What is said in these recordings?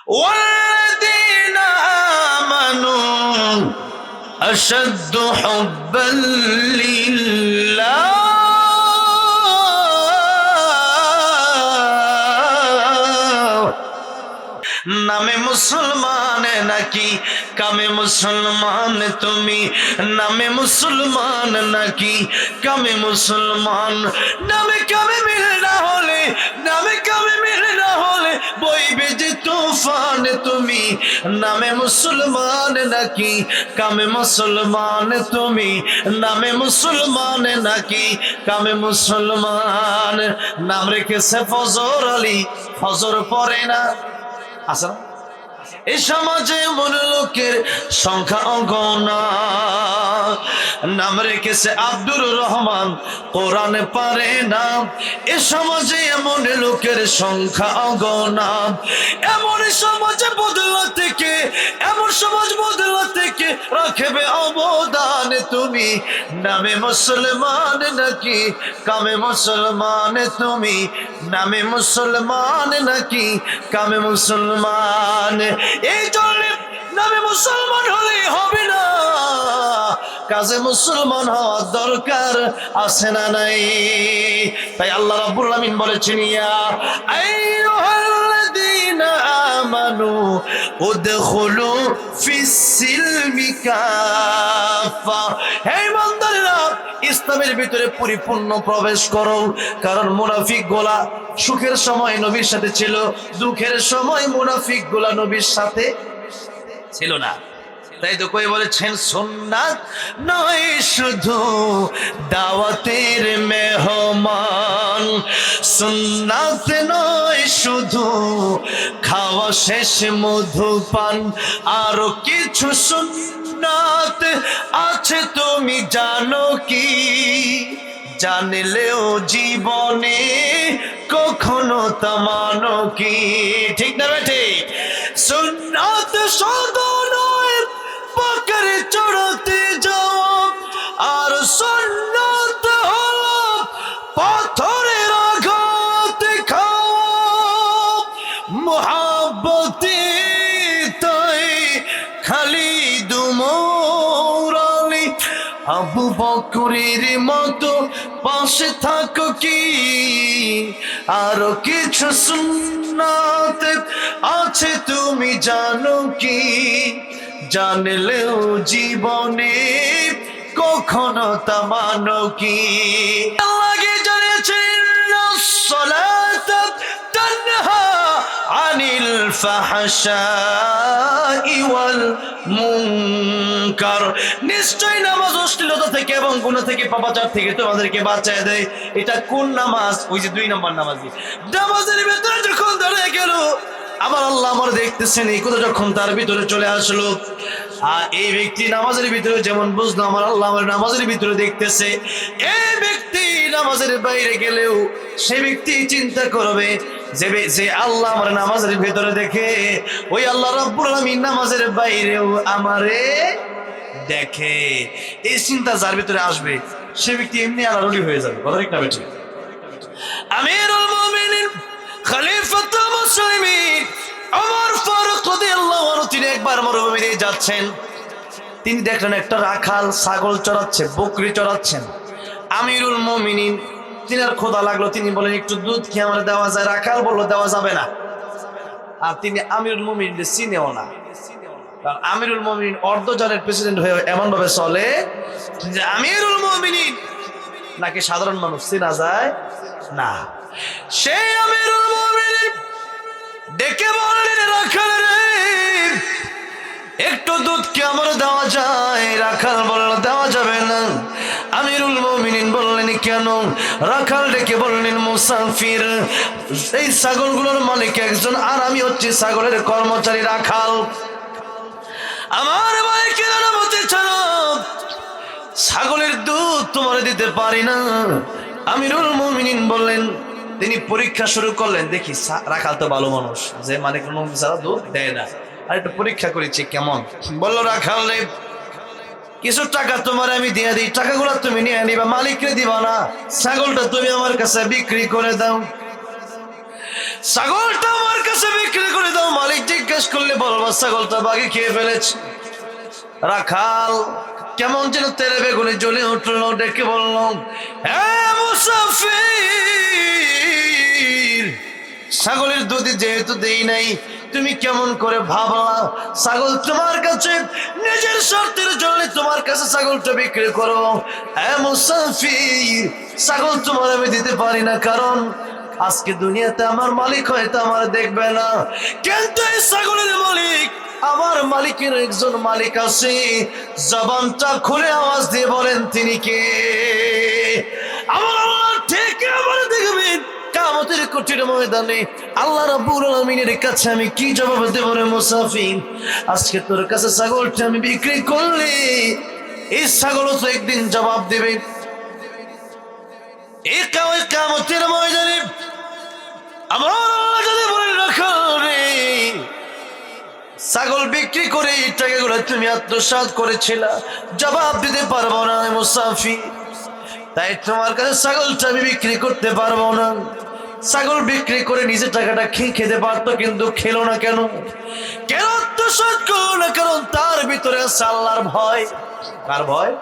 ওয়াল্লাযীনা আমানু আশাদ্দু হুব্বান লিল্লাহ। নামে মুসলমান নাকি কামে মুসলমান তুমি, নামে মুসলমান নাকি কামে মুসলমান। নামে কামে মিল না হলে, নামে কামে মিল না হলে বইবে যে তুফান তুমি। নামে মুসলমান নাকি কামে মুসলমান তুমি, নামে মুসলমান নাকি কামে মুসলমান। নাম রেখেছে ফজর আলী, ফজর পড়ে না। আচ্ছা, এই সমাজে এমন লোকের সংখ্যা অগণনা। নাম রেখেছে আব্দুর রহমান, কোরআন পারে না। এ সমাজে এমন লোকের সংখ্যা অগণনা। এমন সমাজে বদলা থেকে, এমন সমাজ বদলা থেকে রাখবে অবদান তুমি। নামে মুসলমান নাকি কামে মুসলমান তুমি, নামে মুসলমান নাকি কামে মুসলমান। এই জন্য নামে মুসলমান হলে হবে না, কাজে মুসলমান হওয়ার দরকার আছে না নাই? তাই আল্লাহ রাব্বুল আমিন বলেছেন, ইয়া আইয়ুহাল্লাযীনা আমানু উদখুলু ফিস সিলমি কাফা। হে ইমানদারেরা, ইসলামের ভিতরে পরিপূর্ণ প্রবেশ করো। কারণ মুনাফিক গোলা সুখের সময় নবীর সাথে ছিল, দুঃখের সময় মুনাফিক গোলা নবীর সাথে ছিল না। তাই তো কই বলেছেন, সুন্নাত নয় শুধু দাওয়াতের মেহমান, সুন্নাত নয় শুধু খাওয়া শেষ মধুপান, আরো কিছু সুন্নাত আছে তুমি জানো কি? জানলেও জীবনে কখনো তা মানো কি? ঠিক না বেঠে? সুন্নাত শুধু নয় পাকারে চড়াতে যাওয়া, আর সুন্নাত হলো পাথরের আঘাত খাওয়া। মুহাব্বতে তাই খালিদ উমর আলী আবু বকরের মতো পাশে থাকো কি? আরো কিছু সুন্নাত আছে তুমি জানো কি? জানলেও জীবনে কখনো তা মানো কি? আল্লাহকে জানিয়েছেন, সালাত তানহা আনিল ফাহশাই ওয়াল মুনকার। নিশ্চয় নামাজ অশ্লীলতা থেকে এবং গুনাহ থেকে, পাপাচার থেকে তোমাদেরকে বাঁচায় দেয়। এটা কোন নামাজ? ওই যে 2 নম্বর নামাজ। নামাজের ভিতরে যখন দাঁড়িয়ে গেল, আমার আল্লাহ আমার দেখতেছেন, এই কথা যখন তার ভিতরে চলে আসলো, আর এই ব্যক্তি নামাজের ভিতরে যেমন বুঝলো আমার আল্লাহ আমার নামাজের ভিতরে দেখতেছে, এই ব্যক্তি নামাজের বাইরে গেলেও সে ব্যক্তি চিন্তা করবে যে আল্লাহ আমার নামাজের ভিতরে দেখে, ওই আল্লাহ রাব্বুল আলামিন নামাজের বাইরেও আমারে দেখে। এই চিন্তা যার ভিতরে আসবে সে ব্যক্তি এমনি আলাদা হয়ে যাবে। কথা ঠিক না বেঠিক? আমিরুল মুমিনিন খলিফাতুল মুসলিমিন ওমর ফারুক রাদিয়াল্লাহু আনহু তিনি একবার মরুভূমিতে যাচ্ছেন। তিনি দেখলেন একটা রাখাল ছাগল চড়াচ্ছে, বকরি চড়াচ্ছেন। আমিরুল মুমিনিন তিনার ক্ষুধা লাগলো, তিনি বলেন একটু দুধ কি আমার দেওয়া যায়? রাখাল বললো দেওয়া যাবে না। আর তিনি আমিরুল মুমিনিন চিনেও না, কারণ আমিরুল মুমিনিন অর্ধজালের প্রেসিডেন্ট হয়ে এমন ভাবে চলে যে আমিরুল মুমিনিন নাকি সাধারণ মানুষ চেনা যায় না। সেই আমিরুল মুমিনিন ডেকে বললেন, রাখাল রে, একটু দুধ কি আমার দেওয়া যায়? রাখাল বলল দেওয়া যাবে না। আমিরুল মুমিনিন বললেন কেন? রাখাল ডেকে বললেন, মুসাফির, এই ছাগলগুলোর মালিক একজন, আর আমি হচ্ছি ছাগলের কর্মচারী রাখাল। আমার ভাইকে জানাতে ছাড়ো, ছাগলের দুধ তোমার দিতে পারি না। আমিরুল মুমিনিন বললেন, তিনি পরীক্ষা শুরু করলেন, দেখি রাখাল তো ভালো মানুষ, যে মালিক ছাড়া দুধ দেয় না, আর একটু পরীক্ষা করেছি কেমন। বললো, রাখাল রে, কিছু টাকা তোমার আমি দিয়ে দিই, টাকাগুলো তুমি নিয়ে নিবা, মালিকরে দিবা না, ছাগলটা তুমি আমার কাছে বিক্রি করে দাও। ছাগলটা আমার কাছে বিক্রি করে দাও। মালিক জিজ্ঞেস করলে বলবা ছাগলটা বাঘে খেয়ে ফেলেছে। রাখাল কেমন যেন তেলে বেগুনে জ্বলে উঠলো, ডেকে বলল, হ্যাঁ মুসাফির, ছাগলের দুধ যেহেতু দেই নাই, তুমি কেমন করে ভাবলা ছাগল তোমার কাছে নিজের স্বার্থের জন্য তোমার কাছে ছাগলটা বিক্রি করো? হ্যাঁ মুসাফির, ছাগল তোমার আমি দিতে পারি না, কারণ আজকে দুনিয়াতে আমার মালিক হয়তো আমার দেখবে না, কিন্তু এই ছাগলের মালিক, আমার মালিকের একজন মালিক আছে। জবানটা খুলে আওয়াজ দিয়ে বলেন তিনি কে? আমার আল্লাহ ঠিক আমার দেখবেন কিয়ামতের কঠিন ময়দানে আল্লাহ রাব্বুল আলামিনের কাছে আমি কি জবাব দেব রে মুসাফির? আজকে তোর কাছে ছাগলটা আমি বিক্রি করলে এই ছাগলও তো একদিন জবাব দেবে। এই কিয়ামতের ময়দানে আমার আল্লাহ যদি বলে রাখো রে, ছাগল বিক্রি করে এই টাকাগুলো তুমি আত্মসাৎ করেছিলা, জবাব দিতে পারবো না মুসাফির। তাই তোমার কাছে ছাগলটা আমি বিক্রি করতে পারবো না। ছাগল বিক্রি করে নিজে টাকাটা খেতে পারতো, কিন্তু খেলো না কেন? কেন আত্মসাৎ করলো না? কারণ তার ভিতরে আছে আল্লাহর ভয়। কার ভয়?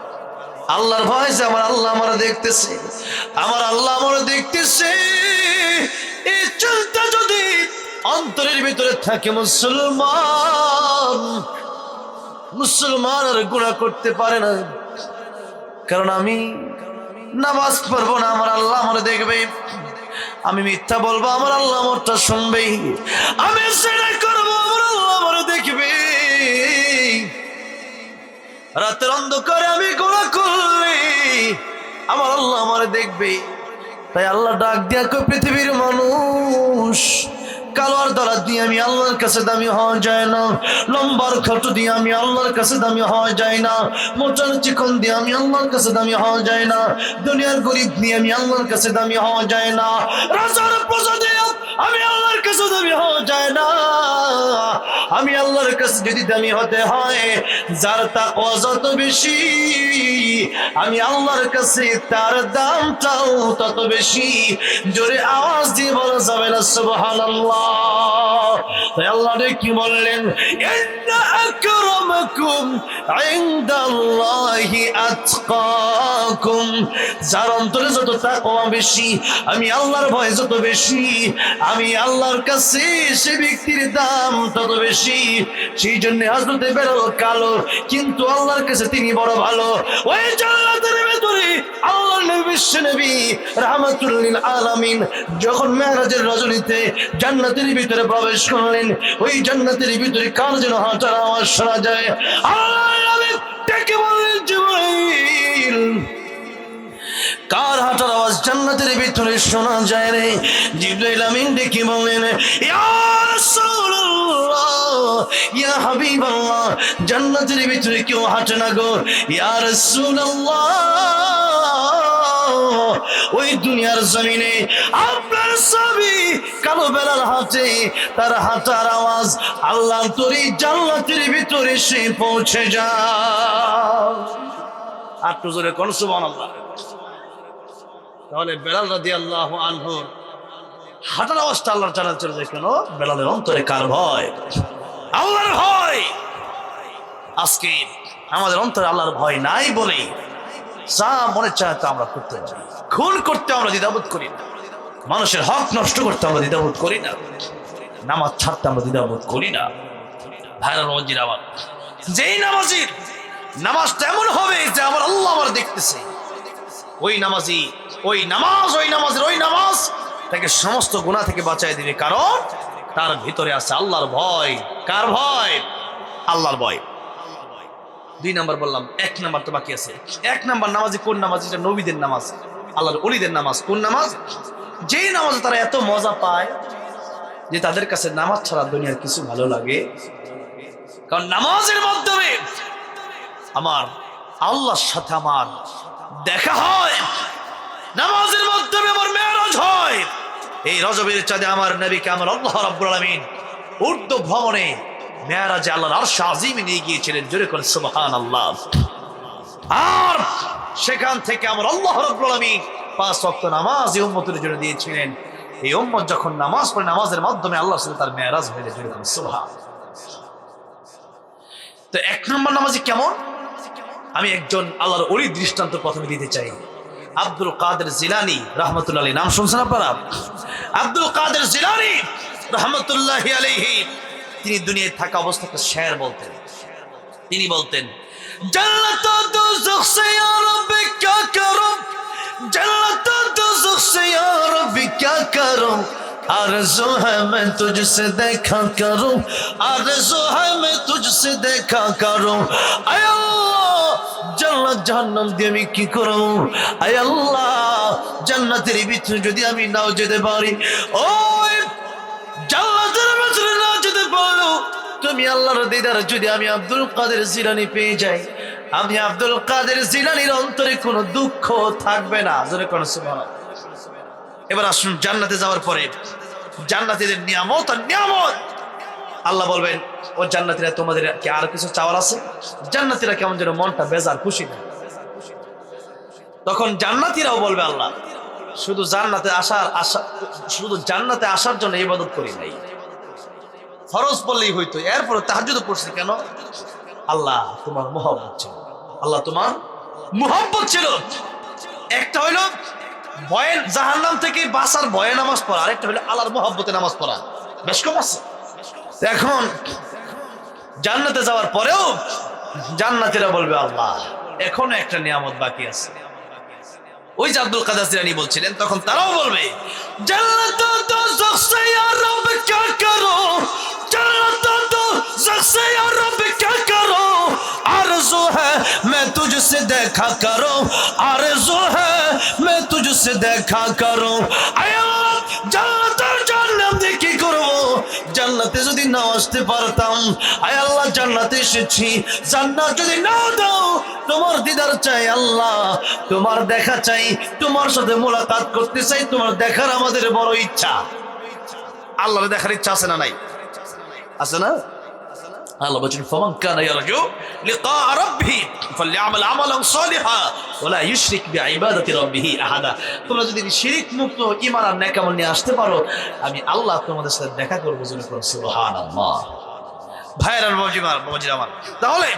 আল্লাহর ভয়, যে আমার আল্লাহ আমার দেখতেছে, আমার আল্লাহ আমার দেখতেছে। এই চিন্তা যদি অন্তরের ভিতরে থাকে, মুসলমান আর গুনাহ করতে পারে না। কারণ আমি নামাজ পড়বো না, আমার আল্লাহ আমার দেখবে। আমি মিথ্যা বলবো, আমার আল্লাহ আমারটা শুনবে। আমি সেটা করবো, আমার আল্লাহ আমার দেখবে। রাতের অন্ধকারে আমি গুনাহ করলে আমার আল্লাহ আমার দেখবে। তাই আল্লাহ ডাক দিয়া কই, পৃথিবীর মানুষ, কালোয়ার দ্বারা দিয়ে আমি আল্লাহর কাছে দামি হওয়া যায় না, লম্বার খাটো দিয়ে আমি আল্লাহর কাছে দামি হওয়া যায় না, মোটার চিকন দিয়ে আমি আল্লাহর কাছে দামি হওয়া যায় না, দুনিয়ার গরিব দিয়ে আমি আল্লাহর কাছে দামি হওয়া যায় না, রাজার প্রজা দিয়ে আমি আল্লাহর কাছে দামি হওয়া যায় না। আমি আল্লাহর কাছে যদি দামি হতে হয়, যার তাকওয়া যত বেশি, আমি আল্লাহর কাছে তার দামটাও তত বেশি। জোরে আওয়াজ দিয়ে বলা যাবে না সুবহানাল্লাহ। তাই আল্লাহ কি বললেন? ইন্না আকরামাকুম ইনদাল্লাহি আতকাকুম। যার অন্তরে যত তাকওয়া বেশি, আমি আল্লাহর ভয় যত বেশি, আমি আল্লাহর কাছে সে ব্যক্তির দাম তত বেশি। সেই জন্য হযরত বেলাল কালো, কিন্তু আল্লাহর কাছে তিনি বড় ভালো। ওই জান্নাতের ভিতরে আল্লাহর নবী বিশ্ব নবী রাহমাতুল লিল আলামিন যখন মেরাজের রজনীতে জান্নাতের ভিতরে প্রবেশ করলেন, ওই জান্নাতের ভিতরে কার যেন হাঁটার আওয়াজ শোনা যায়। আল্লাহর নবী ডেকে বললেন, জিবরাইল, কার হাঁটার আওয়াজ জান্নাতের ভিতরে শোনা যায় রে? জিবরাইল আমিন ডেকে বললেন, ইয়া রাসূলুল্লাহ, ইয়া হাবিবাল্লাহ, জান্নাতের ভিতরে কেউ হাঁটে না গো। ইয়া রাসূলুল্লাহ, ওই দুনিয়ার জমিনে আপনার ছবি কালো বেলাল হাঁটে, তার হাঁটার আওয়াজ আল্লাহর তরি জান্নাতের ভিতরে সে পৌঁছে যায়। আর তো জোরে কোন সুবহানাল্লাহ। তাহলে বেলাল রাদিয়াল্লাহু আনহুর হাঁটার আওয়াজটা আল্লাহর জান্নাতে চলে যায় কেন? বেলালের অন্তরে কার ভয়? আল্লাহর ভয়। আজকে আমাদের অন্তরে আল্লাহর ভয় নাই বলে যা মনে চায় তা আমরা করতে চাই। খুন করতে আমরা দ্বিধাবোধ করি না, মানুষের হক নষ্ট করতে আমরা দ্বিধাবোধ করি না, নামাজ ছাড়তে আমরা দ্বিধাবোধ করি না। ভাইরা রোজির আওয়াজ, যেই নামাজির নামাজটা এমন হবে যে আমার আল্লাহ আমার দেখতেছে, ওই নামাজি, ওই নামাজ তাকে সমস্ত গুনাহ থেকে বাঁচায় দিবে, কারণ তার ভিতরে আছে আল্লাহর ভয়। কার ভয়? আল্লাহর ভয়। 2 নাম্বার বললাম, 1 নাম্বার তো বাকি আছে। 1 নাম্বার নামাজি কোন নামাজ? এটা নবীদের নামাজ, আল্লাহর ওলিদের নামাজ। কোন নামাজ? যেই নামাজে তারা এত মজা পায় যে তাদের কাছে নামাজ ছাড়া দুনিয়ার কিছু ভালো লাগে। কারণ নামাজের মাধ্যমে আমার আল্লাহর সাথে আমার দেখা হয়, নামাজের মাধ্যমে আমার মেরাজ হয়। এই রজবের চাঁদে আমার নবীকে আমার আল্লাহ রাব্বুল আলামিন ঊর্ধ্ব ভ্রমণে মেরাজে আল্লাহর আরশ আজিমে নিয়ে গিয়েছিলেন। জোরে করে সুবহানাল্লাহ। আর সেখান থেকে আমার আল্লাহ রাব্বুল আলামিন 5 ওয়াক্ত নামাজ এই উম্মতের জন্য দিয়েছিলেন। এই উম্মত যখন নামাজ পড়ে নামাজের মাধ্যমে আল্লাহর সাথে তার মেরাজ হয়ে যায়। সুবহানাল্লাহ। তো 1 নম্বর নামাজি কেমন? আমি একজন আল্লাহর ওলি দৃষ্টান্ত প্রথমে দিতে চাই। আব্দুল কাদের জিলানী রাহমাতুল্লাহি আলাইহি, নাম শুনছেন আপনারা? আব্দুল কাদের জিলানী রাহমাতুল্লাহি আলাইহি তিনি দুনিয়ায় থাকা অবস্থায় একটা শের বলতেন। তিনি বলতেন, জান্নাত ও দোজখ সে ইয়া রব্বি ক্যা করুম, জান্নাত ও দোজখ সে ইয়া রব্বি ক্যা করুম, आरज़ू है मैं तुझसे देखा करूं, आरज़ू है मैं तुझसे देखा करूं, आय अल्लाह জান্নাত জাহান্নাম দিয়ে আমি কি করব? আয় আল্লাহ জান্নাতের ভিতরে যদি আমি নাও যেতে পারি, ওই জান্নাতের ভিতরে না যেতে পারো, তুমি আল্লাহর দিদার যদি আমি আব্দুল কাদের জিলানী পেয়ে যাই, আমি আব্দুল কাদের জিলানীর অন্তরে কোনো দুঃখ থাকবে না। জোরে কোন সুবহানাল্লাহ। এবার আসুন জান্নাতে যাওয়ার পরে জান্নাতীদের নিয়ামত আর নিয়ামত। আল্লাহ বলবেন, ও জান্নাতীরা তোমাদের কি আর কিছু চাওয়ার আছে? জান্নাতীরা কেমন যেন মনটা বেজার, খুশি না। তখন জান্নাতীরাও বলবে, আল্লাহ শুধু জান্নাতে আসার জন্য ইবাদত করি নাই, ফরজ পড়লেই হইতো, এরপরে তাহাজ্জুদ পড়ছি কেন? আল্লাহ তোমার মুহাব্বত ছিল, আল্লাহ তোমার মুহাব্বত ছিল। একটা হইল ভয়ে জাহান্নাম থেকে বাঁচার ভয়ে নামাজ পড়া, আরেকটা হলো আল্লাহর মুহাব্বতে নামাজ পড়া, বেশ কম আছে। এখন জান্নাতে যাওয়ার পরেও জান্নাতীরা বলবে, আল্লাহ এখনো একটা নিয়ামত বাকি আছে। ওই যে আব্দুল কাদের জিলানী বলছিলেন, তখন তারাও বলবে, জান্নাত দোজখ সে ইয়া রব ক্যা করো, জান্নাত দোজখ সে ইয়া রব ক্যা করো, आरज़ू है मैं तुझसे देखा करूं, आरज़ू है मैं तुझसे देखा करूं, आय अल्लाह জান্নাত আর জাহান্নাম দিয়ে কি করব? জান্নাতে যদি না আসতে পারতাম, আয় আল্লাহ জান্নাতে এসেছি, জান্নাত যদি না দাও, তোমার দিদার চাই আল্লাহ, তোমার দেখা চাই, তোমার সাথে মোলাকাত করতে চাই, তোমার দেখার আমাদের বড় ইচ্ছা। আল্লাহর দেখার ইচ্ছা আছে না নাই? আছে না? আল্লাহ বলেন, ফামান কানা ইয়ারজু লিকা রাব্বিহি ফালইআমাল আমালান সালিহা ওয়া লা ইউশরিক বিইবাদাতি রাব্বিহি আহাদা। তোমরা যদি শিরক মুক্ত ঈমান আর নেক আমল নিয়ে আসতে পারো, আমি আল্লাহ তোমাদের সাথে দেখা করব। সুবহানাল্লাহ। ভাইরা বাবাজিরা আমার, তাহলে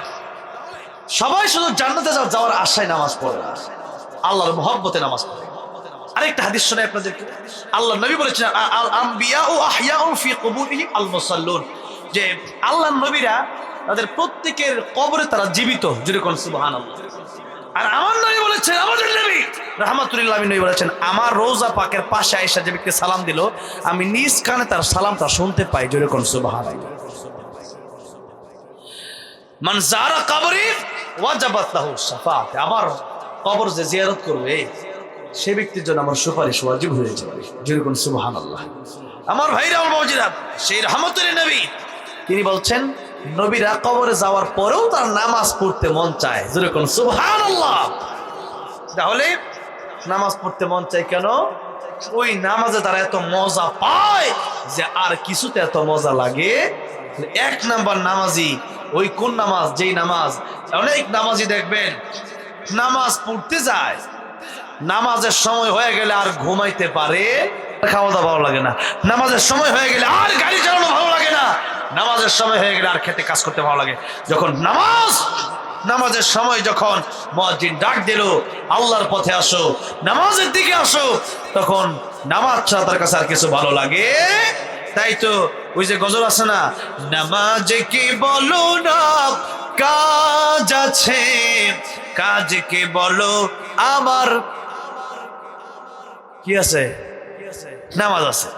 সবাই শুধু জান্নাতে যাওয়ার আশায় নামাজ পড়ে না, আল্লাহর মুহাব্বতে নামাজ পড়ে। আরেকটা হাদিস শোনাই আপনাদেরকে। আল্লাহ নবী বলেছেন, আল আম্বিয়াউ আহইয়াউ ফি কুবুরিহিম আল মুসাল্লুন, যে আল্লাহর নবীরা তাদের প্রত্যেকের কবরে তারা জীবিত। জোরে কোন সুবহানাল্লাহ। আর আমার নবী বলেছেন, আমাদের নবী রাহমাতুল্লাহ আলাইহি নবী বলেছেন, আমার রওজা পাকের পাশে আয়েশা যে ব্যক্তি সালাম দিল, আমি নিজ কানে তার সালামটা শুনতে পাই। জোরে কোন সুবহানাল্লাহ। মান যারা কবরি ওয়াজাবাত লাহু শাফাআত, আমার কবর যে জিয়ারত করবে সে ব্যক্তির জন্য আমার সুপারিশ ওয়াজিব হয়ে যাবে। জোরে কোন সুবহানাল্লাহ। আমার ভাইরা আমার বাবাজিরা, সেই রাহমাতুল্লাহ নবী তিনি বলছেন, নবীরা কবরে যাওয়ার পরেও তার নামাজ পড়তে মন চায়। জোরে কোন সুবহানাল্লাহ। তাহলে নামাজ পড়তে মন চায় কেন? ওই নামাজে তারা এত মজা পায় যে আর কিছুতে এত মজা লাগে। 1 নাম্বার নামাজি ওই কোন নামাজ? যেই নামাজ অনেক নামাজি দেখবেন নামাজ পড়তে যায়, নামাজের সময় হয়ে গেলে আর ঘুমাইতে পারে, খাওয়া দাওয়া ভালো লাগে না, নামাজের সময় হয়ে গেলে আর গাড়ি চালানো ভালো লাগে না, নামাজের সময় হয়ে গেলে আর খেতে কাজ করতে ভালো লাগে। যখন নামাজের সময় যখন মুয়াজ্জিন ডাক দিল, আল্লাহর পথে আসো, নামাজের দিকে আসো, তখন নামাজ ছাড়া তার কাছে আর কিছু ভালো লাগে। তাই তো ওই যে গজল আছে না, নামাজ কি বলো না কাজ আছে, কাজকে বলো আমার কি আছে, নামাজ আছে।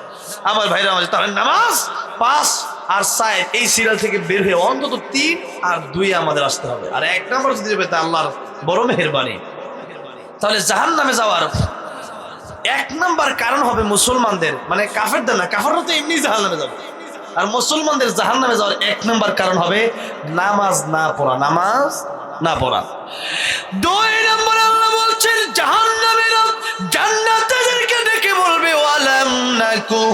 আমার ভাইরা আমার, তাহলে নামাজ 5 আর 7 এই সিরিয়াল থেকে বের হয়ে অন্তত 3 আর 2 আমাদের আসতে হবে। আর 1 নাম্বার যদি দেবে তা আল্লাহর বড় মেহেরবানি। তাহলে জাহান্নামে যাওয়ার 1 নাম্বার কারণ হবে মুসলমানদের, মানে কাফেরদের না, কাফেররা তো এমনি জাহান্নামে যাবে, আর মুসলমানদের জাহান্নামে যাওয়ার 1 নাম্বার কারণ হবে নামাজ না পড়া, নামাজ না পড়া। 2 নাম্বার আল্লাহ বলছেন, জাহান্নামীরা জান্নাতীদেরকে ডেকে বলবে, ওয়ালাম নাকু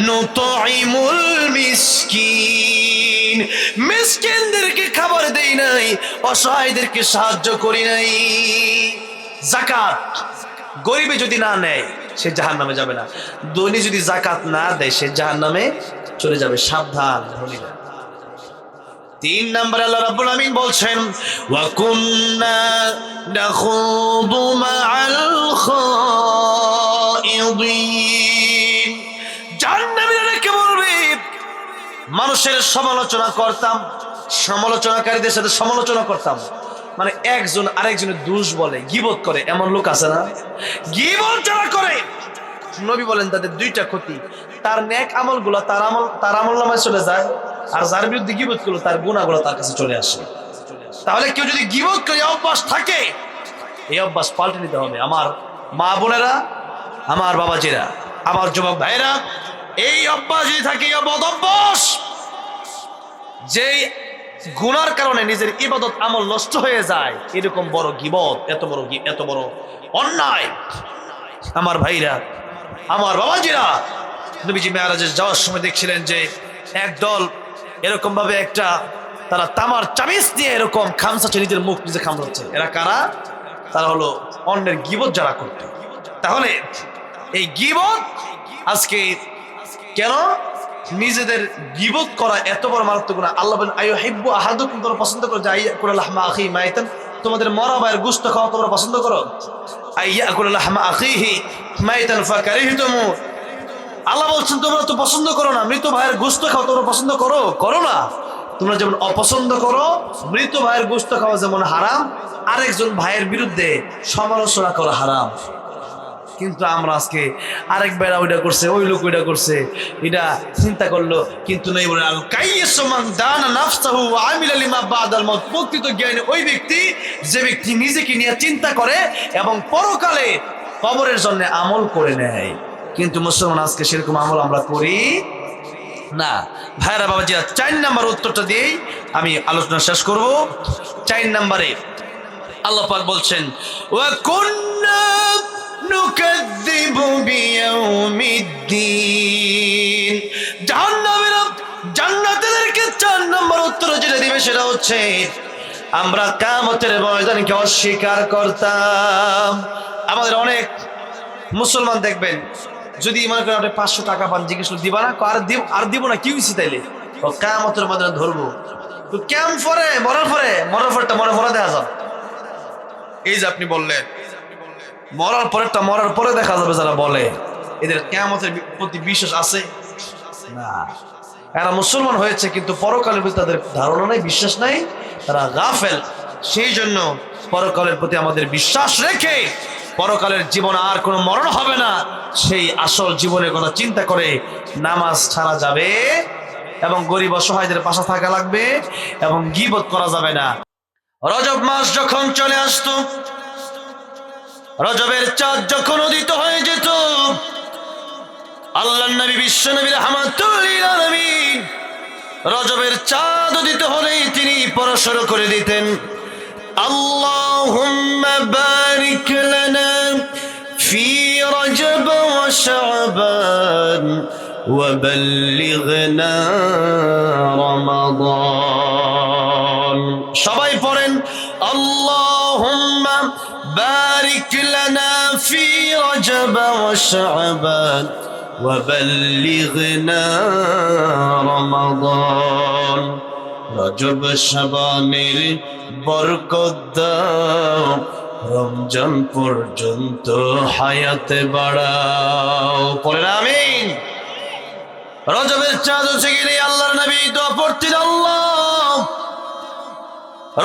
নুতঈমুল মিসকিন, মিসকিনদেরকে খাবার দেই নাই, অসহায়দেরকে সাহায্য করি নাই। যাকাত গরিবে যদি না নেয়, সে জাহান্নামে যাবে না। ধনী যদি যাকাত না দেয় সে জাহান্নামে চলে যাবে। সাবধান ধনীরা। 3 নম্বরে আল্লাহ রাব্বুল আমিন বলছেন ওয়া কুন্না নাখুদু মাআল খায়িদিন। জাহান্নামীরা কে বলবে, মানুষের সমালোচনা করতাম, সমালোচনাকারীদের সাথে সমালোচনা করতাম। মানে একজন আরেকজনের দোষ বলে, গীবত করে, এমন লোক আছে না? গীবত যারা করে, নবী বলেন তাদের 2টা ক্ষতি। তার নেক আমলগুলো তার আমলনামায় চলে যায়, আর যার বিরুদ্ধে গীবত করলো তার গুনাহগুলো তার কাছে চলে আসে। তাহলে কেউ যদি গীবত করে অভ্যাস থাকে, এই অভ্যাস পাল্টে নিতে হবে। আমার মা বোনেরা, আমার বাবাজিরা, আমার যুবক ভাইরা, এই অভ্যাস যদি থাকে, এই বদ অভ্যাস, যেই গুনার কারণে নিজের ইবাদত আমল নষ্ট হয়ে যায়, এরকম বড় গীবত, এত বড় অন্যায়। আমার ভাইরা, আমার বাবাজিরা, নবীজি মেরাজে যাওয়ার সময় দেখছিলেন যে একদল এরকম ভাবে তারা তামার চামিচ দিয়ে এরকম খামসাচ্ছে, নিজের মুখ নিজে খামসাচ্ছে। এরা কারা? তারা হলো অন্যের গীবত যারা করত। তাহলে এই গীবত আজকে কেন? নিজেদের গীবত করা এত বড় মারাত্মক গুনাহ। আল্লাহ বলেন আইয়ুহিব্বু আহাদুকুম, তোমরা পছন্দ করো যে আইয়াকুলা লাহমা আখি মাইতান, তোমাদের মরা ভাইয়ের গোশত খাওয়া তোমরা পছন্দ করো? আইয়াকুলা লাহমা আখিহি মাইতান ফাকারিহতুমু, আল্লাহ বলছেন তোমরা তো পছন্দ করো না, মৃত ভাইয়ের গোশত খাও, তোমরা পছন্দ করো না। তোমরা যেমন অপছন্দ করো মৃত ভাইয়ের গোশত খাওয়া যেমন হারাম, আরেকজন ভাইয়ের বিরুদ্ধে সমালোচনা করা হারাম। কিন্তু আমরা আজকে আরেক বেড়া ওইটা করছে, ওই লোক ওইটা করছে, এটা চিন্তা করলো, কিন্তু নেই বলে আল কাইয়্যিসু মান দানা নাফসাহু ওয়া আমিলা লিমা বাদাল মাউত। প্রকৃত জ্ঞানী ওই ব্যক্তি, যে ব্যক্তি নিজেকে নিয়ে চিন্তা করে এবং পরকালে কবরের জন্য আমল করে নেয়। কিন্তু মুসলমান আজকে সেরকম আমল আমরা করি না। ভাইরা বাবাজিরা, 4 নম্বর উত্তরটা দিয়েই আমি আলোচনা শেষ করব। 4 নম্বরে আল্লাহ পাক বলছেন ওয়া কুন্না নুকাযযিবু বিয়াউমিদ্দিন। জাহান্নামীরা জান্নাতীদেরকে 4 নম্বর উত্তর যেটা দিবে সেটা হচ্ছে আমরা কিয়ামতের ময়দানকে অস্বীকার করতাম। আমাদের অনেক মুসলমান দেখবেন, যদি মনে করেন আপনি 500 টাকা পান, জিজ্ঞেস করে দিবা না? আর দিব না, কি হয়েছে তাইলে? কিয়ামতের ময়দানে ধরবো। তো কেমন পরে মরার পরেরটা মনে পরে দেখা যাবে। এই যে আপনি বললেন মরার পরে দেখা যাবে, যারা বলে এদের কিয়ামতের প্রতি বিশ্বাস আছে না। এরা মুসলমান হয়েছে কিন্তু পরকালের প্রতি তাদের ধারণা নাই, বিশ্বাস নাই, তারা গাফেল। সেই জন্য পরকালের প্রতি আমাদের বিশ্বাস রেখে পরকালের জীবন আর কোনো মরণ হবে না, সেই আসল জীবনের কথা চিন্তা করে নামাজ ছাড়া যাবে এবং গরিব অসহায়দের পাশে থাকা লাগবে এবং গীবত করা যাবে না। রজব মাস যখন চলে আসতো, রজবের চাঁদ যখন উদিত হয়ে যেত, আল্লাহর নবী বিশ্ব নবী রাহমাতুল লিল আলামিন রজবের চাঁদ উদিত হলেই তিনি পড়া করে দিতেন আল্লাহুম্মা বারিক লানা ফি রজব ওয়া শাবান ওয়া বাল্লিগনা রমাদান। সবাই পড়েন আল্লাহুম্মা বারিক লানা ফি রজব ওয়া শাবান ওয়া বাল্লিগনা রমাদান। রজব শাবানের বরকত দাও, রমজান পর্যন্ত হায়াতে বাড়াও। পড়েন আমিন। রজবের চাঁদ উঠে গেলে আল্লাহর নবী দোয়া পড়তেন, আল্লাহ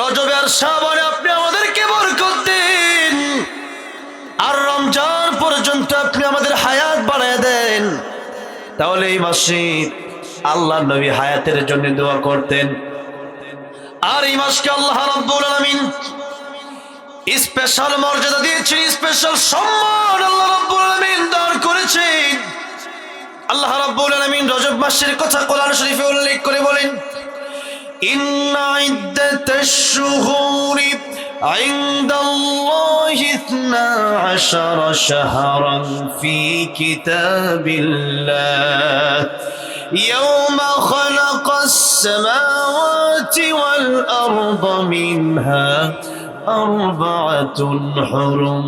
রজবে আর শাবানে আপনি আমাদেরকে বরকত দিন, আর রমজান পর্যন্ত আপনি আমাদের হায়াত বাড়ায় দেন। তাহলে এই মাসে আল্লাহর নবী হায়াতের জন্য দোয়া করতেন। আর এই মাসকে আল্লাহ রাব্বুল আলামিন স্পেশাল মর্যাদা দিয়েছেন, স্পেশাল সম্মান আল্লাহ রাব্বুল আলামিন দান করেছেন। আল্লাহ রাব্বুল আলামিন রজব মাসের কথা কোরআন শরীফে উল্লেখ করে বলেন, ইন্না ইদ্দাতাশ শুহুরি ইনদাল্লাহি 12 শাহরান ফি কিতাবিল্লাহ ইয়াওমা খালাকাস সামাওয়াতি ওয়াল আরদা মিনহা أربعة حرم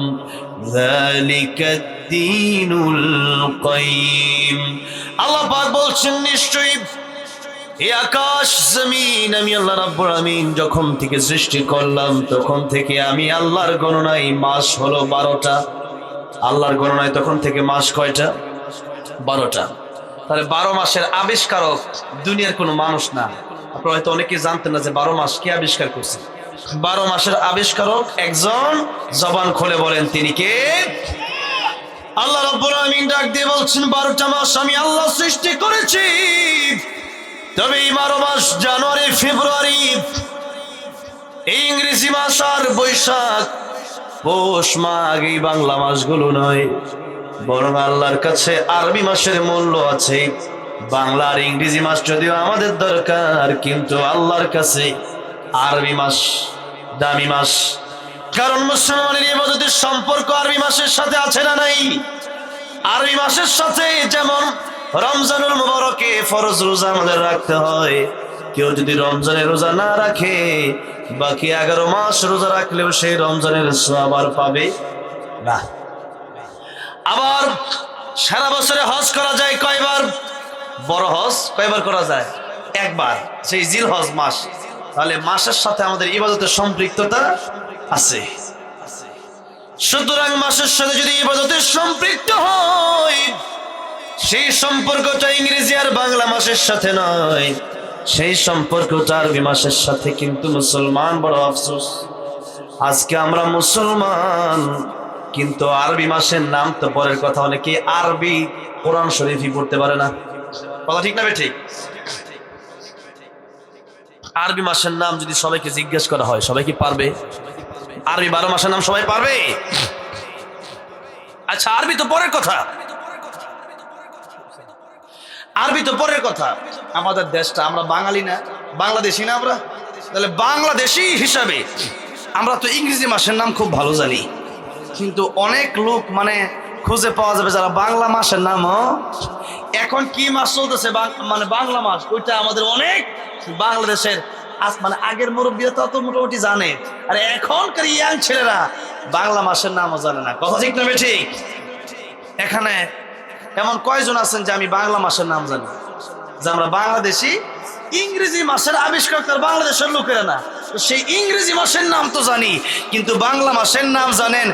যালিকাদ দীনুল কাইয়্যিম। আল্লাহ পাক বলছেন নিশ্চয়ই এই আকাশ জমিন আমি আল্লাহ রাব্বুল আমিন যখন থেকে সৃষ্টি করলাম তখন থেকে আমি আল্লাহর গণনায় মাস হলো 12টা। আল্লাহর গণনায় তখন থেকে মাস কয়টা? 12টা। তাহলে 12 মাসের আবিষ্কারক দুনিয়ার কোনো মানুষ না। আপনারা হয়তো অনেকে জানতেন না যে 12 মাস কে আবিষ্কার করছে। 12 মাসের আবিষ্কারক একজন, জবান খুলে বলেন তিনি কে? আল্লাহ রাব্বুল আমিন ডাক দিয়ে বলছেন 12টা মাস আমি আল্লাহ সৃষ্টি করেছি। তবে এই 12 মাস জানুয়ারি, ফেব্রুয়ারি, ইংরেজি মাস আর বৈশাখ, পৌষ, মাঘ এই বাংলা মাসগুলো নয়, বরং আল্লাহর কাছে আরবি মাসের মূল্য আছে। বাংলা আর ইংরেজি মাস যদিও আমাদের দরকার, কিন্তু আল্লাহর কাছে আরবি মাস দামি মাস। কারণ মুসলমানের ইবাদতের সম্পর্ক আরবি মাসের সাথে আছে না নাই? আরবি মাসের সাথে যেমন রমজানুল মুবারকে ফরজ রোজা আমাদের রাখতে হয়, কেউ যদি রমজানের রোজা না রাখে বাকি 11 মাস রোজা রাখলেও সেই রমজানের সওয়াব আর পাবে না। আবার সারা বছরে হজ করা যায় কয়বার? বড় হজ কয়বার করা যায়? একবার, সেই জিলহজ মাস। তাহলে মাসের সাথে আমাদের ইবাদতের সম্পৃক্ততা আছে। সুতরাং মাসের সাথে যদি ইবাদতের সম্পৃক্ত হয়, সেই সম্পর্কটা ইংরেজি আর বাংলা মাসের সাথে নয়, সেই সম্পর্কটা আরবি মাসের সাথে। কিন্তু মুসলমান বড় আফসোস, আজকে আমরা মুসলমান কিন্তু আরবি মাসের নাম তো পরের কথা, অনেকে আরবি কোরআন শরীফই পড়তে পারে না। কথা ঠিক না ঠিক? আরবি মাসের নাম যদি সবাইকে জিজ্ঞেস করা হয় সবাই কি পারবে? আরবি 12 মাসের নাম সবাই পারবে? আচ্ছা আরবি তো পরের কথা, আরবি তো পরের কথা। আমাদের দেশটা, আমরা বাঙালি না, বাংলাদেশি না আমরা? তাহলে বাংলাদেশি হিসাবে আমরা তো ইংরেজি মাসের নাম খুব ভালো জানি, কিন্তু অনেক লোক মানে খুঁজে পাওয়া যাবে যারা বাংলা মাসের নামও, এখন কি মাস চলতেছে মানে বাংলা মাস, ওইটা আমাদের অনেক বাংলাদেশের মানে আগের মুরব্বীরা তো মোটামুটি জানে, আর এখনকার ইয়াং ছেলেরা বাংলা মাসের নামও জানে না। কথা ঠিক না ঠিক? এখানে এমন কয়জন আছেন যে আমি বাংলা মাসের নাম জানি? যে আমরা বাংলাদেশি, ইংরেজি মাসের আবিষ্কার তার বাংলাদেশের লোকেরা না, সেই ইংরেজি মাসের নাম তো জানি, কিন্তু বাংলা মাসের নাম জানেন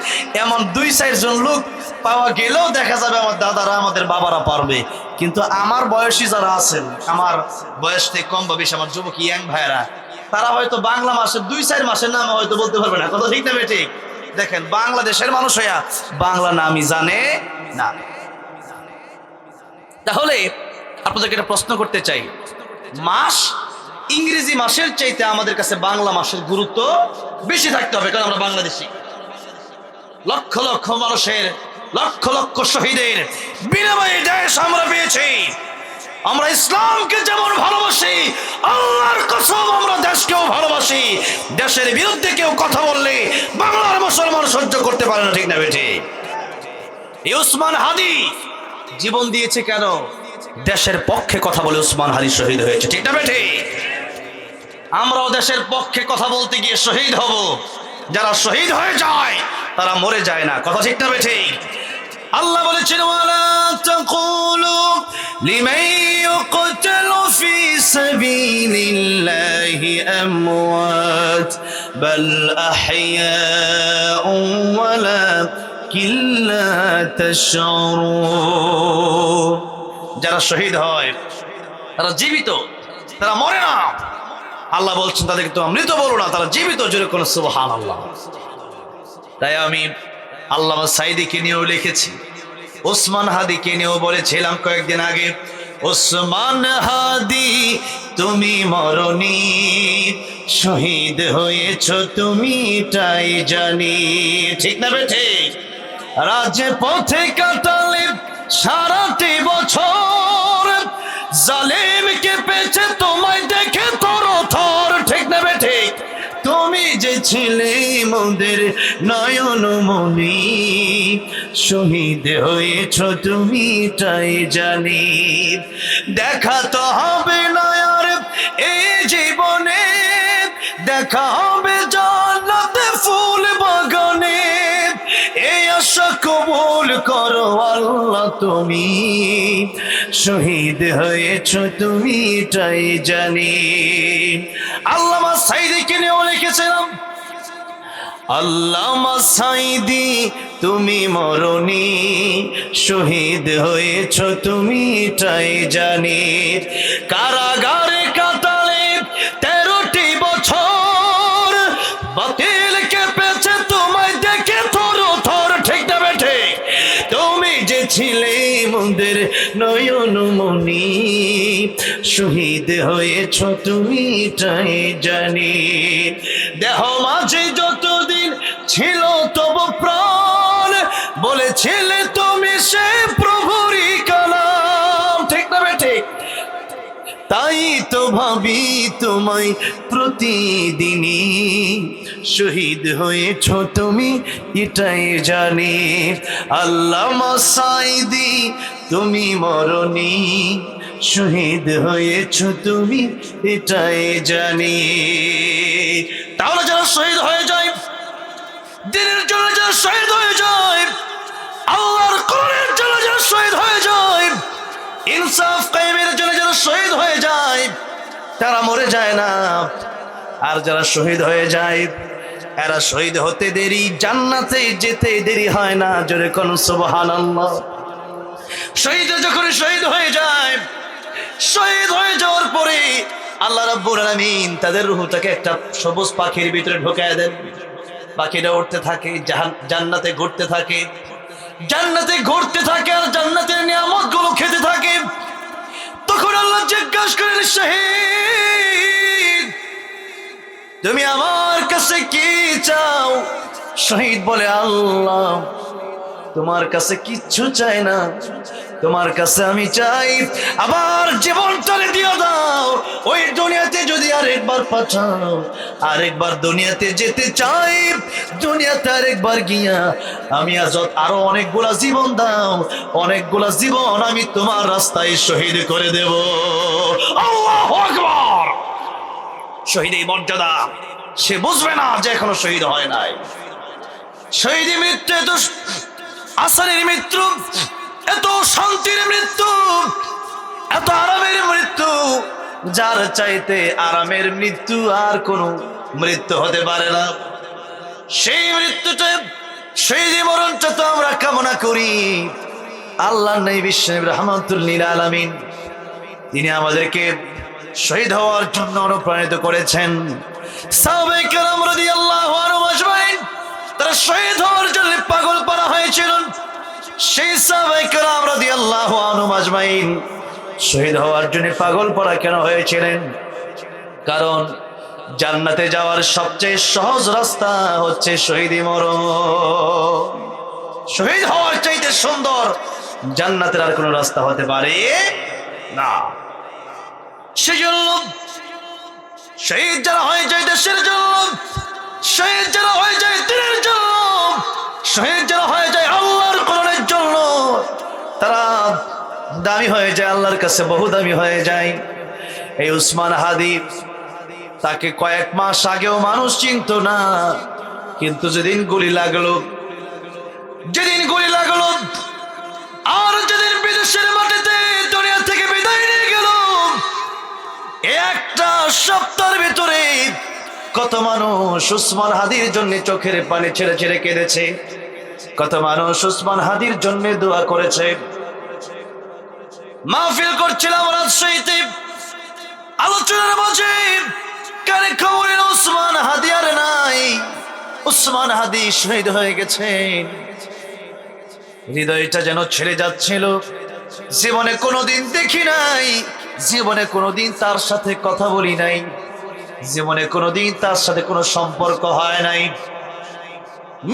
এমন 2-4 জন লোক পাওয়া গেলেও দেখা যাবে আমার দাদারা, আমাদের বাবারা পারবে। কিন্তু আমার বয়সী যারা আছেন, আমার বয়স থেকে কম বা বেশি, আমার যুবক ইয়াং ভাইয়েরা, তারা হয়তো বাংলা মাসের 2-4 মাসের নাম হয়তো বলতে পারবে না। কথা ঠিক না ঠিক? দেখেন বাংলাদেশের মানুষ হইয়া বাংলা নামই জানে না। তাহলে আপনাদেরকে একটা প্রশ্ন করতে চাই, মাস ইংরেজি মাসের চাইতে আমাদের কাছে বাংলা মাসের গুরুত্ব বেশি থাকতে হবে, কারণ আমরা বাংলাদেশি। লক্ষ লক্ষ মানুষের, লক্ষ লক্ষ শহীদের বিনিময়ে দেশ আমরা পেয়েছি। আমরা ইসলামকে যেমন ভালোবাসি, আল্লাহর কসম আমরা দেশকেও ভালোবাসি। দেশের বিরুদ্ধে কেউ কথা বললে বাংলার মুসলমান সহ্য করতে পারে না। ঠিক না বেঠে? এই উসমান হাদি জীবন দিয়েছে কেন? দেশের পক্ষে কথা বলে উসমান হাদি শহীদ হয়েছে। ঠিক না বেঠে? আমরাও দেশের পক্ষে কথা বলতে গিয়ে শহীদ হব। যারা শহীদ হয়ে যায় তারা মরে যায় না। কথা ঠিক না বেঠে? আল্লাহ বলেছেন, ওয়ালা তাকুলু লিমান ইউকতালু ফি সাবিলিল্লাহি আমওয়াত বাল আহইয়াউ ওয়ালাকিন লা তাশউরুন। যারা শহীদ হয় তারা জীবিত, তারা মরে না। আল্লাহ বলছেন তাদেরকে তোমরা মৃত বলো না, তারা জীবিত। জোরে কোন সুবহানাল্লাহ। তাই আমি আল্লামা সাঈদীকে নিয়েও লিখেছি, ওসমান হাদিকে নিয়েও বলেছিলাম কয়েকদিন আগে, ওসমান হাদি তুমি মরনি, শহীদ হয়েছ তুমি তাই জানি। ঠিক না বেঠে? রাজপথে কাটালে সারাটি বছর, জালেমকে পেছে তোমায় দেখে তোর থর। ঠিক না বেঠে? তুমি যে ছিলে মোদের নয়ন মনি, শহীদ হয়েছ তুমি তাই জানি। দেখা তো হবে না আর এই জীবনে, দেখা হবে জান্নাতে ফুল বাগানে। এই আশা করো আল্লাহ, তুমি শহীদ হয়েছ তুমি এটাই জানি। আল্লামা সাঈদীকে নিয়েও লিখেছিলাম, আল্লামা সাঈদী তুমি মরনি, শহীদ হয়েছ তুমি এটাই জানি। কারাগারে কাটালে 13টি বছর, বাতিল কেঁপেছে তোমায় দেখে থর থর, ঠিক না বেঠে? তুমি যে ছিলে মোদের নয়নমণি, শহীদ হয়েছ তুমি এটাই জানি। দেহ মাঝে যতদিন ছিল তবু প্রাণ, বলেছিলে তুমি সে প্রভুরই কালাম, ঠিক না বেঠে? তাই তো ভাবি তোমায় প্রতিদিনই, শহীদ হয়েছ তুমি এটাই জানি। আল্লামা সাঈদী তুমি মরনি, শহীদ হয়েছ তুমি এটাই জানি। তাহলে যারা শহীদ হয়ে যায়, দিনের জন্য যারা শহীদ হয়ে যায়, আল্লাহর কোরআনের জন্য যারা শহীদ হয়ে যায়, ইনসাফ কায়েমের জন্য যারা শহীদ হয়ে যায়, তারা মরে যায় না। আর যারা শহীদ হয়ে যায়, এরা শহীদ হতে দেরি, জান্নাতে যেতে দেরি হয় না। জোরে কোন সুবহানাল্লাহ। শহীদ যখন শহীদ হয়ে যায়, শহীদ হয়ে যাওয়ার পরে আল্লাহ রাব্বুল আলামিন তাদের রূহটাকে একটা সবুজ পাখির ভিতরে ঢোকায় দেন। পাখিটা উঠতে থাকে, জান্নাতে ঘুরতে থাকে, জান্নাতে ঘুরতে থাকে আর জান্নাতের নিয়ামতগুলো খেতে থাকে। তখন আল্লাহ জিজ্ঞাসা করেন, শহীদ তুমি আমার কাছে কি চাও? শহীদ বলে, আল্লাহ তোমার কাছে কিচ্ছু চাই না, তোমার কাছে আমি চাই আবার জীবনটা দিয়ে দাও। ওই দুনিয়াতে যদি আরেকবার পাঠাও, আরেকবার দুনিয়াতে যেতে চাই, দুনিয়াতে আরেকবার গিয়া আমি আরো অনেকগুলা জীবন দাও, অনেকগুলা জীবন আমি তোমার রাস্তায় শহীদ করে দেব। আল্লাহু আকবার। শহীদ এই মর্যাদা সে বুঝবে না যে এখনো শহীদ হয় নাই। শহীদের মৃত্যু এত আসানের মৃত্যু, এত শান্তির মৃত্যু, এত আরামের মৃত্যু, যার চাইতে আরামের মৃত্যু আর কোনো মৃত্যু হতে পারে না। সেই মৃত্যুটা, সেই মরণটা তো আমরা কামনা করি। আল্লাহ নবী বিশ্বনবী রাহমাতুল লিল আলামিন তিনি আমাদেরকে শহীদ হওয়ার জন্য অনুপ্রাণিত করেছেন। সাহাবায়ে কেরাম রাদিয়াল্লাহু আনহুম আজমাইন তারা শহীদ হওয়ার জন্য পাগল পারা হয়েছিল। সেই সাহাবায়ে কেরাম রাদিয়াল্লাহু আনহুম আজমাইন শহীদ হওয়ার জন্য পাগল পারা কেন হয়েছিলেন? কারণ জান্নাতে যাওয়ার সবচেয়ে সহজ রাস্তা হচ্ছে শহীদি মরণ। শহীদ হওয়ার চাইতে সুন্দর জান্নাতের আর কোনো রাস্তা হতে পারে না। সেজন্য শহীদ যারা হয়ে যায় দেশের জন্য, শহীদ যারা হয়ে যায় দিনের জন্য, শহীদ যারা হয়ে যায় আল্লাহর কোরআনের জন্য, তারা দামি হয়ে যায়, আল্লাহর কাছে বহু দামি হয়ে যায়। এই উসমান হাদি, তাকে কয়েক মাস আগেও মানুষ চিনতো না, কিন্তু যেদিন গুলি লাগলো, যেদিন গুলি লাগলো আর যেদিন বিদেশের মাটিতে দুনিয়া থেকে বিদায় নিয়ে গেল, একটা সপ্তাহের ভিতরে কত মানুষ উসমান হাদির জন্য চোখের পানি ছেড়ে ছেড়ে কেঁদেছে, কত মানুষ উসমান হাদির জন্য দোয়া করেছে। মাহফিল করছিলাম রাজশাহীতে, আলোচনার মাঝে কানে খবর এলো উসমান হাদি আর নাই, উসমান হাদি শহীদ হয়ে গেছেন। হৃদয়টা যেন ছেড়ে যাচ্ছিল। জীবনে কোনোদিন দেখি নাই, জীবনে কোনোদিন তার সাথে কথা বলি নাই, জীবনে কোনোদিন তার সাথে কোনো সম্পর্ক হয় নাই।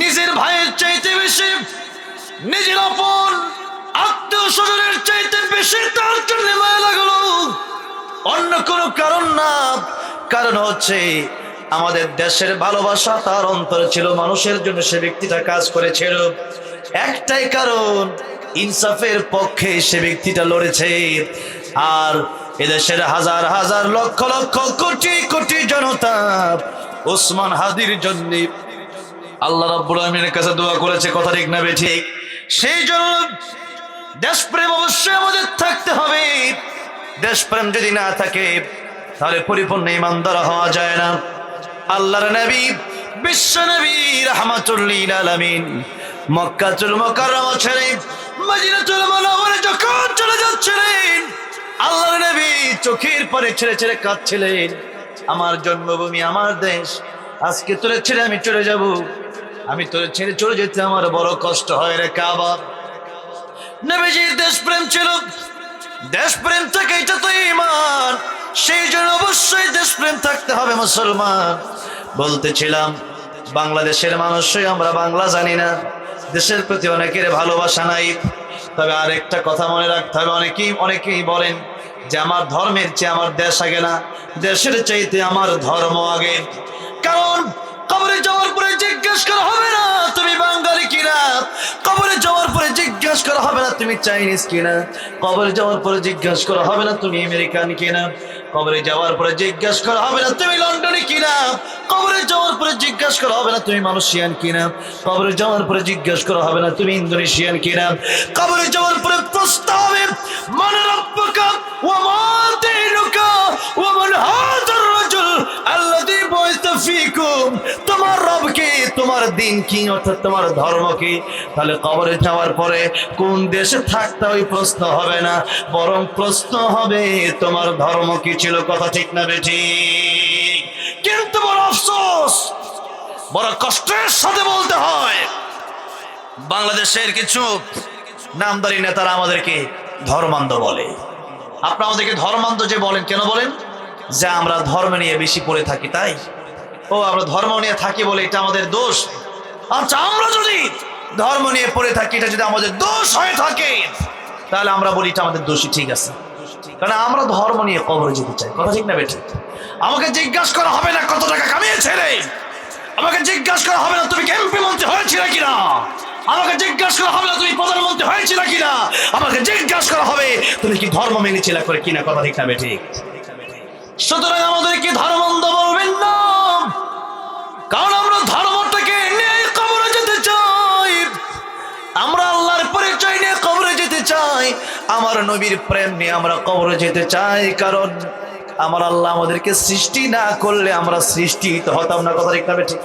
নিজের ভাইয়ের চাইতে বেশি, নিজের আপন আত্মীয় স্বজনের চাইতে বেশি তার জন্য মায়া লাগলো, অন্য কোনো কারণ না। কারণ হচ্ছে আমাদের দেশের ভালোবাসা তার অন্তরে ছিল, মানুষের জন্য সে ব্যক্তিটা কাজ করেছিল। একটাই কারণ, ইনসাফের পক্ষে সে ব্যক্তিটা লড়েছে। আর এদেশের হাজার হাজার লক্ষ লক্ষ কোটি কোটি জনতা উসমান হাদির জন্য আল্লাহ রাব্বুল আলামিনের কাছে দোয়া করেছে। কথা ঠিক না ঠিক? সেই জন্য দেশপ্রেম অবশ্যই আমাদের থাকতে হবে। দেশপ্রেম যদি না থাকে তাহলে পরিপূর্ণ ঈমানদার হওয়া যায় না। আল্লাহর নবী বিশ্ব নবী রাহমাতুল লিল আলামিন মক্কাতুল মুকাররমা ছেড়ে মদিনাতুল মুনাওয়ারা যখন চলে যাচ্ছিলেন, আল্লাহর নবী চোখের পানি ছেড়ে ছেড়ে কাঁদছিলেন। আমার জন্মভূমি, আমার দেশ, আজকে তোরে ছেড়ে আমি চলে যাব, আমি তোরে ছেড়ে চলে যেতে আমার বড় কষ্ট হয় রে কাবা। নবীজির দেশপ্রেম ছিল, দেশপ্রেম থেকে এটা তো ঈমান, সেই জন্য অবশ্যই দেশপ্রেম থাকতে হবে মুসলমান। বলতেছিলাম বাংলাদেশের মানুষই আমরা বাংলা জানি না, দেশের প্রতি অনেকের ভালোবাসা নাই। তবে আরেকটা কথা মনে রাখতে হবে, অনেকেই বলেন যে আমার ধর্মের চেয়ে আমার দেশ আগে না, দেশের চাইতে আমার ধর্ম আগে। কারণ কবরে যাওয়ার পরে জিজ্ঞেস করা হবে না তুমি বাঙালি কিনা, কবরে যাওয়ার পরে জিজ্ঞেস করা হবে না তুমি চাইনিজ কিনা, কবরে যাওয়ার পরে জিজ্ঞেস করা হবে না তুমি আমেরিকান কিনা, কবরে যাওয়ার পরে জিজ্ঞেস করা হবে না তুমি লন্ডনে কিনা, কবরে যাওয়ার পরে জিজ্ঞেস করা হবে না তুমি মালয়েশিয়ান কিনা, কবরে যাওয়ার পরে জিজ্ঞেস করা হবে না তুমি ইন্দোনেশিয়ান কিনা। কবরে যাওয়ার পরে প্রশ্ন হবে মান রাব্বুকা ওয়া মা দীনুকা ওয়া মান হাদার রাজুল আল্লাযী বুইসা ফীকুম, তোমার রব কি, তোমার দিন কি, অর্থাৎ তোমার ধর্ম কি। তাহলে কবরে যাওয়ার পরে কোন দেশে থাকতে ওই প্রশ্ন হবে না, বরং প্রশ্ন হবে তোমার ধর্ম কি ছিল। কথা ঠিক না বেঠি? কিন্তু বড় আফসোস, বড় কষ্টের সাথে বলতে হয়, বাংলাদেশের কিছু নামদারি নেতারা আমাদেরকে ধর্মান্ধ বলে। আপনারা আমাদেরকে ধর্মান্ধ যে বলেন, কেন বলেন? যে আমরা ধর্ম নিয়ে বেশি পড়ে থাকি তাই। ও আমরা ধর্ম নিয়ে থাকি বলে এটা আমাদের দোষ। আচ্ছা, আমরা যদি ধর্ম নিয়ে পড়ে থাকি, এটা যদি আমাদের দোষ হয়ে থাকে, তাহলে আমরা বলি এটা আমাদের দোষই, ঠিক আছে। কারণ আমরা ধর্ম নিয়ে কবরে যেতে চাই। কথা ঠিক না বেঠিক? আমাকে জিজ্ঞাসা করা হবে না কত টাকা কামিয়েছে রে, আমাকে জিজ্ঞাসা করা হবে না তুমি এমপি মন্ত্রী হয়েছিল কিনা, আমাকে জিজ্ঞাসা করা হবে না তুমি প্রধানমন্ত্রী হয়েছিল কিনা, আমাকে জিজ্ঞাসা করা হবে তুমি কি ধর্ম মেনেছিল করে কিনা। কথা ঠিক না বেঠিক? সুতরাং আমাদেরকে ধর্মান্ধ বলবেন না, কারণ আমরা ধর্মটাকে নিয়ে কবরে যেতে চাই, আমরা আল্লাহর পরিচয় নিয়ে কবরে যেতে চাই, আমার নবীর প্রেম নিয়ে আমরা কবরে যেতে চাই। কারণ আমার আল্লাহ আমাদেরকে সৃষ্টি না করলে আমরা সৃষ্টি তো হতাম না। কথা ঠিক না বেঠিক?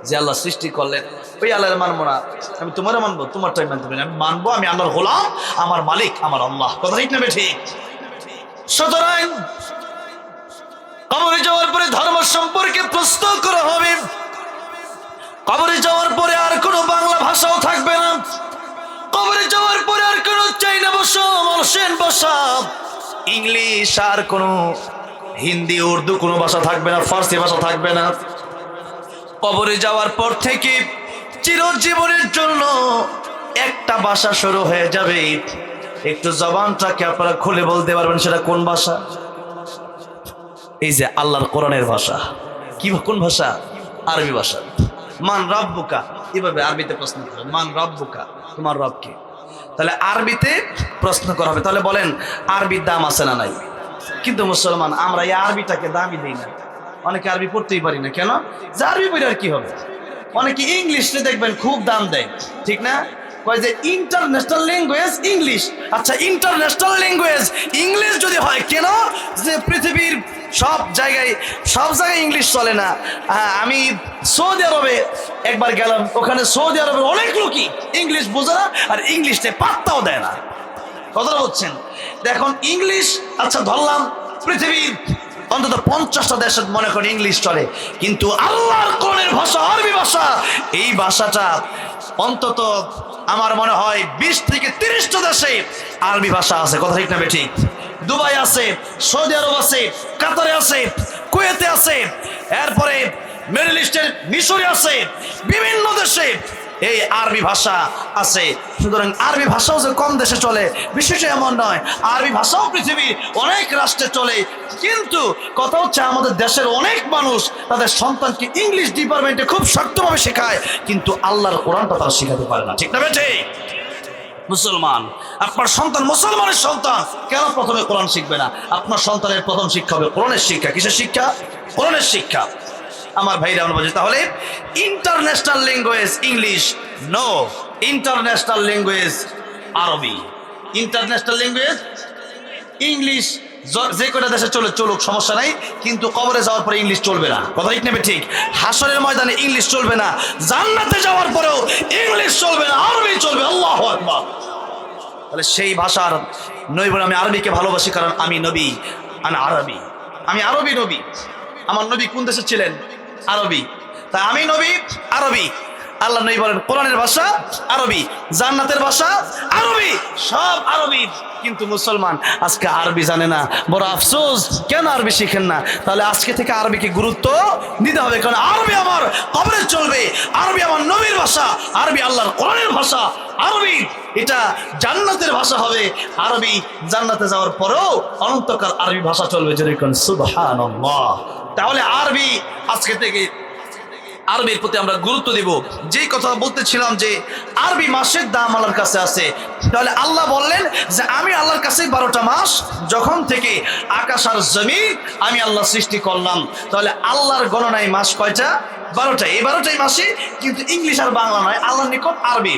যে আল্লাহ সৃষ্টি করলেন ওই আল্লাহর মানবো না, আমি তোমার মানবো, তোমারটাই মানতে পারি, আমি মানবো আমি আল্লাহর গোলাম, আমার মালিক আমার আল্লাহ। কথা ঠিক না বেঠিক? সুতরাং কবরে যাওয়ার পরে ধর্ম সম্পর্কে প্রশ্ন করা হবে। কবরে যাওয়ার পরে আর কোনো বাংলা ভাষাও থাকবে না, কবরে যাওয়ার পরে আর কোনো চাইনা ভাষা, মালয়েশিয়ান ভাষা, ইংলিশ আর কোনো হিন্দি উর্দু কোনো ভাষা থাকবে না, ফার্সি ভাষা থাকবে না। কবরে যাওয়ার পর থেকে চিরজীবনের জন্য একটা ভাষা শুরু হয়ে যাবে। একটু জবানটাকে আপনারা খুলে বলতে পারবেন সেটা কোন ভাষা? এই যে আল্লাহর কোরআনের ভাষা। কি কোন ভাষা? আরবি ভাষা। মান রাব্বুকা, এভাবে আরবিতে প্রশ্ন করবে, মান রাব্বুকা, তোমার রব কে। তাহলে আরবিতে প্রশ্ন করা হবে। তাহলে বলেন আরবির দাম আছে না নাই? কিন্তু মুসলমান আমরা এই আরবিটাকে দামই দিই না, অনেকে আরবি পড়তেই পারি না। কেন? যে আরবি পড়ে আর কি হবে। অনেকে ইংলিশে দেখবেন খুব দাম দেয়, ঠিক না? কয় যে ইন্টারন্যাশনাল ল্যাঙ্গুয়েজ ইংলিশ। আচ্ছা, ইন্টারন্যাশনাল ল্যাঙ্গুয়েজ ইংলিশ যদি হয়, কেন? যে পৃথিবীর সব জায়গায় ইংলিশ চলে না। আমি সৌদি আরবে একবার গেলাম, ওখানে সৌদি আরবের অনেক লোকই ইংলিশ বোঝে না, আর ইংলিশে পাত্তাও দেয় না। কথাটা বলছেন? দেখুন ইংলিশ, আচ্ছা ধরলাম পৃথিবীর অন্তত 50টা দেশে মনে করেন ইংলিশ চলে, কিন্তু আল্লাহর কোরআনের ভাষা আরবি ভাষা, এই ভাষাটা অন্তত আমার মনে হয় 20 থেকে 30টা দেশে আরবি ভাষা আছে। কথা ঠিক না বেঠিক? দুবাই আছে, সৌদি আরব আছে, কাতারে আছে, কুয়েতে আছে, এরপরে মিডল ইস্টের মিশরে আছে, বিভিন্ন দেশে এই আরবি ভাষা আছে। সুতরাং আরবি ভাষাও যে কম দেশে চলে বিশেষ এমন নয়, আরবি ভাষাও পৃথিবীর অনেক রাষ্ট্রে চলে। কিন্তু কথা হচ্ছে আমাদের দেশের অনেক মানুষ তাদের সন্তানকে ইংলিশ ডিপার্টমেন্টে খুব শক্তভাবে শেখায়, কিন্তু আল্লাহর কোরআনটা তারা শেখাতে পারে না। ঠিক না বেঠে? মুসলমান, আপনার সন্তান মুসলমানের সন্তান, কেন প্রথমে কোরআন শিখবে না? আপনার সন্তানের প্রথম শিক্ষা হবে কোরআনের শিক্ষা। কিসের শিক্ষা? কোরআনের শিক্ষা। আমার ভাইরা বলছে তাহলে international language English no, international language Arabi, international language English. যে কটা দেশে চলুক সমস্যা নাই, কিন্তু কবরে যাওয়ার পরে ইংলিশ চলবে না। কথা ঠিক নেবে ঠিক? হাসরের ময়দানে ইংলিশ চলবে না, জান্নাতে যাওয়ার পরেও ইংলিশ চলবে না, আরবি চলবে। আল্লাহু আকবার। তাহলে সেই ভাষার নবী বলে আমি আরবিকে ভালোবাসি কারণ আমি নবী, আমি আরবি, আমি আরবি নবী। আমার নবী কোন দেশে ছিলেন? আরবি। তাই আমি নবী আরবি। আল্লাহ নবী বলেন কোরআনের ভাষা আরবি, জান্নাতের ভাষা আরবি, সব আরবি। কিন্তু মুসলমান আজকে আরবি জানে না, বড় আফসোস। কেন আরবি শিখেন না? তাহলে আজকে থেকে আরবিকে গুরুত্ব দিতে হবে, কারণ আরবি আমার কবরে চলবে, আরবি আমার নবীর ভাষা, আরবি আল্লাহর কোরআনের ভাষা, আরবি এটা জান্নাতের ভাষা হবে, আরবি জান্নাতে যাওয়ার পরেও অনন্তকাল আরবি ভাষা চলবে। যেরকম সুবহানাল্লাহ। তাহলে আরবি আজকে থেকে আরবির প্রতি আমরা গুরুত্ব দিব। যেই কথা বলতেছিলাম যে আরবি মাসের দাম আল্লাহর কাছে আছে, তাহলে আল্লাহ বললেন যে আমি আল্লাহর কাছে 12টা মাস যখন থেকে আকাশ আর জমিন আমি আল্লাহ সৃষ্টি করলাম, তাহলে আল্লাহর গণনায় মাস কয়টা? 12টা। এই 12টাই মাসে কিন্তু ইংলিশ আর বাংলা নয়, আল্লাহর নিকট আরবি।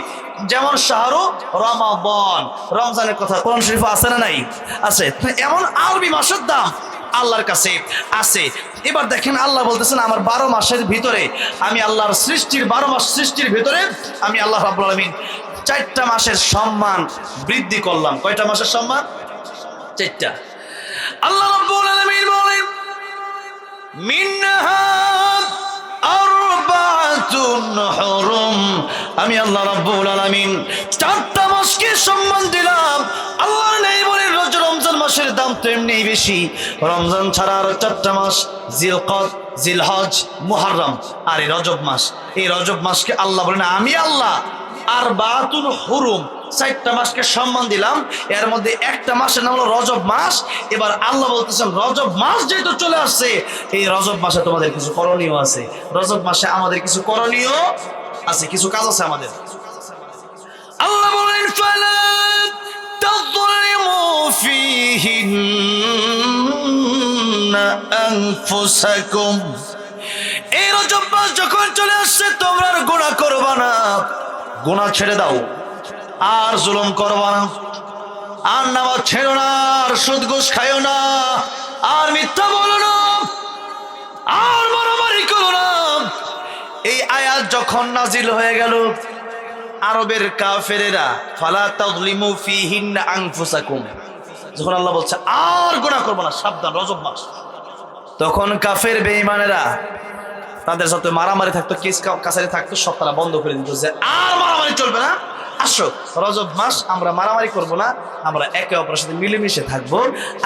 যেমন শাহরু রমাদান, রমজানের কথা কোরআন শরীফে আছে না নাই? আছে। এমন আরবি মাসের দাম আল্লাহর কাছে আছে। এবার দেখেন আল্লাহ বলতেছেন আমার 12 মাসের ভিতরে আমি আল্লাহর সৃষ্টির 12 মাস সৃষ্টির ভিতরে আমি আল্লাহ রাব্বুল আলামিন 4টা মাসের সম্মান বৃদ্ধি করলাম। কয়টা মাসের সম্মান? 4টা। আল্লাহ রাব্বুল আলামিন বলেন মিনহা আরবাতুন হুরুম, আমি আল্লাহ রাব্বুল আলামিন 4টা মাসকে সম্মান দিলাম। আল্লাহ নেই বলে রমজান মাসের দাম তো এমনি বেশি, রমজান ছাড়া আরো 4টা মাস জিলকদ, জিলহজ, মুহররম আর এই রজব মাস। এই রজব মাসকে আল্লাহ বলেন আমি আল্লাহ আরবাতুন হুরুম 4টা মাসকে সম্মান দিলাম। এর মধ্যে একটা মাসের নাম হলো রজব মাস। এবার আল্লাহ বলতেছেন রজব মাস যেহেতু চলে আসছে, এই রজব মাসে তোমাদের কিছু করণীয় আছে, রজব মাসে আমাদের কিছু করণীয় আছে, কিছু কাজ আছে আমাদের। আল্লাহ বলেন ফালা তাযলিমু ফীহিন্না আনফুসাকুম, এই রজব মাস যখন চলে আসছে তোমরা আর গুনাহ করবা না, গুনাহ ছেড়ে দাও, আর জুলুম করবা না, আর নামাজ ছেড়ো না, আর সুদ ঘুষ খাইও না, আর মিথ্যা বলো না, আর মারামারি করো না। এই আয়াত যখন নাজিল হয়ে গেল, আরবের কাফেরেরা ফালা তাযলিমু ফীহিন্না আনফুসাকুম, যখন আল্লাহ বলছে আর গুনাহ করবে না, সাবধান রজব মাস, তখন কাফের বেঈমানেরা তাদের সাথে মারামারি থাকতো, কেস কাছারি থাকতো, সব তারা বন্ধ করে দিত যে আর মারামারি চলবে না, আসো রজব মাস আমরা মারামারি করব না, আমরা একে অপরের সাথে মিলেমিশে থাকবো,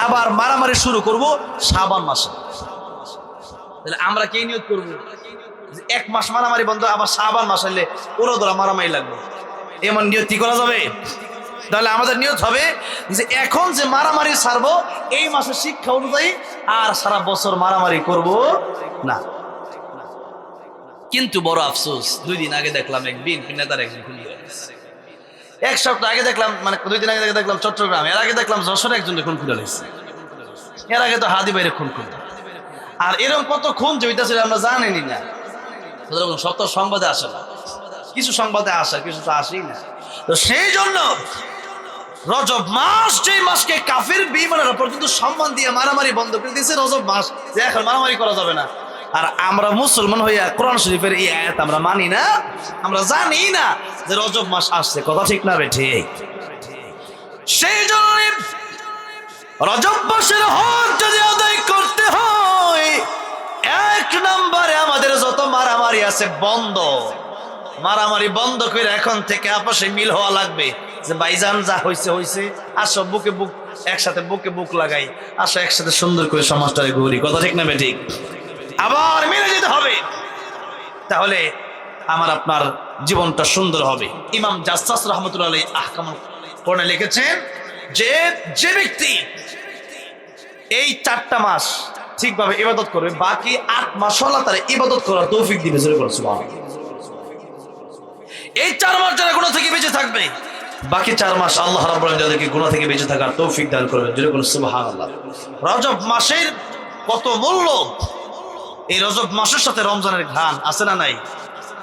আবার মারামারি শুরু করব শাবান মাসে। তাহলে আমরা কে নিয়ত করবো যে 1 মাস মারামারি বন্ধ, আবার শাবান মাস হলে ওরা ধরা মারামারি লাগবে, এমন নিয়ত করা যাবে? তাহলে আমাদের নিয়ত হবে যে এখন যে মারামারি ছাড়বো এই মাসের শিক্ষা অনুযায়ী আর সারা বছর মারামারি করব না। কিন্তু বড় আফসোস, 2 দিন আগে দেখলাম এক বিএনপি নেতার একজন খুন হয়ে গেছে। 1 সপ্তাহ আগে দেখলাম, মানে 2 দিন আগে দেখলাম চট্টগ্রাম, এর আগে দেখলাম যশোরে একজন খুন খুলে হয়েছে, এর আগে তো হাদি বাইরে খুন খুন, আর এরকম কত খুন যে হইতেছিল আমরা জানিনি না। সত্য সংবাদে আসে না, কিছু সংবাদে আসে, কিছু তো আসেই না। তো সেই জন্য রজব মাস, যে মাসকে কাফের বেঈমানরা পর্যন্ত সম্মান দিয়ে মারামারি বন্ধ করে দিয়েছে, রজব মাস যে এখন মারামারি করা যাবে না। আর আমরা মুসলমান হইয়া কোরআন শরীফের এই আয়াত আমরা মানি না, আমরা জানি না যে রজব মাস আসছে। কথা ঠিক না বে ঠিক? সেই জন্য রজব মাসের হক যদি আদায় করতে হয়, 1 নম্বরে আমাদের যত মারামারি আছে বন্ধ, মারামারি বন্ধ করে এখন থেকে আপসে মিল হওয়া লাগবে যে ভাইজান যা হয়েছে হয়েছে, আসো বুকে বুক একসাথে বুকে বুক লাগাই, আসো একসাথে সুন্দর করে সমাজটাকে ঘুরি। কথা ঠিক না বে ঠিক? আবার মিলে যেতে হবে, তাহলে আমার আপনার জীবনটা সুন্দর হবে। ইমাম জাসসাস রাহমাতুল্লাহ আলাইহি আহকামুল কোরআনে লিখেছেন যে যে ব্যক্তি এই 4টা মাস ঠিকভাবে ইবাদত করবে, বাকি 8 মাস আল্লাহ তার ইবাদত করার তৌফিক দিবে। জোরে বলো সুবহানাল্লাহ। এই 4 মাস যারা গুনাহ থেকে বেঁচে থাকবে, বাকি 4 মাস আল্লাহ রাব্বুল আলামিন যাদেরকে গুনাহ থেকে বেঁচে থাকার তৌফিক দান করবেন। জোরে বলো সুবহানাল্লাহ। রজব মাসের কত মূল্য! এই রজব মাসের সাথে রমজানের ঘ্রাণ আছে না নাই?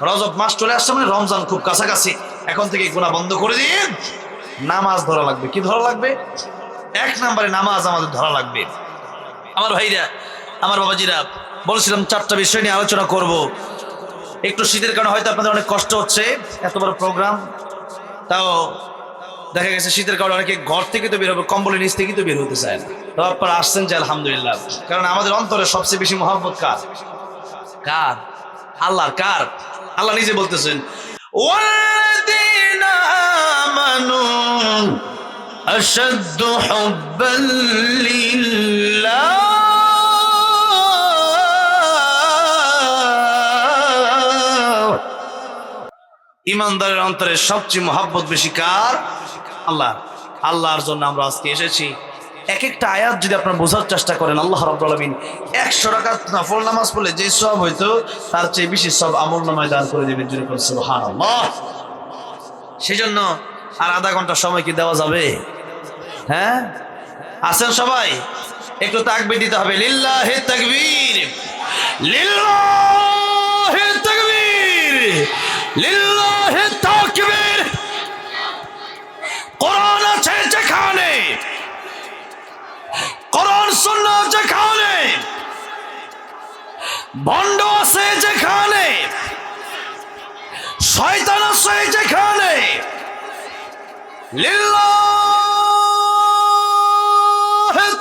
রজব মাস চলে আসছে মানে রমজান খুব কাছাকাছি। এখন থেকে গুনাহ বন্ধ করে দিয়ে নামাজ ধরা লাগবে। কি ধরা লাগবে? 1 নম্বরে নামাজ আমাদের ধরা লাগবে। আমার ভাইরা, আমার বাবাজিরা, বলছিলাম 4টা বিষয় নিয়ে আলোচনা করব। একটু শীতের কারণে হয়তো আপনাদের অনেক কষ্ট হচ্ছে, এত বড় প্রোগ্রাম, তাও দেখা গেছে শীতের কারণে অনেকে ঘর থেকে তো বের হবে, কম্বলের নিচ থেকে তো বের হতে চায় না। তো আপনারা আসছেন যে আলহামদুলিল্লাহ, কারণ আমাদের অন্তরে সবচেয়ে বেশি মহব্বত কার? কার? আল্লাহর। কার? আল্লাহ নিজে বলতেছেন, ওয়াল্লাযীনা আমানু আশাদ্দু হুব্বান লিল্লাহ। ইমানদারের অন্তরে সবচেয়ে মহব্বত বেশি কার? আল্লাহ। আল্লাহর জন্য আমরা আজকে এসেছি। এক একটা আয়াত যদি আপনারা বোঝার চেষ্টা করেন, আল্লাহ রাব্বুল আলামিন 100 রাকাত নফল নামাজ পড়লে যে সওয়াব হইতো তার চেয়ে বেশি সওয়াব আমলনামায় দান করে দিবেন। জোরে বলুন সুবহানাল্লাহ। সেজন্য আর আধা ঘন্টা সময় কি দেওয়া যাবে? হ্যাঁ, আছেন সবাই? একটু তাকবীর দিতে হবে। লিল্লাহি তাকবীর, লিল্লাহি তাকবীর, লিল্লাহি তাকবীর। কোরআন আছে যেখানে, কোরআন সুন্নাহ যেখানে, ভণ্ড আছে যেখানে, শয়তান আছে যেখানে, লিল্লাহি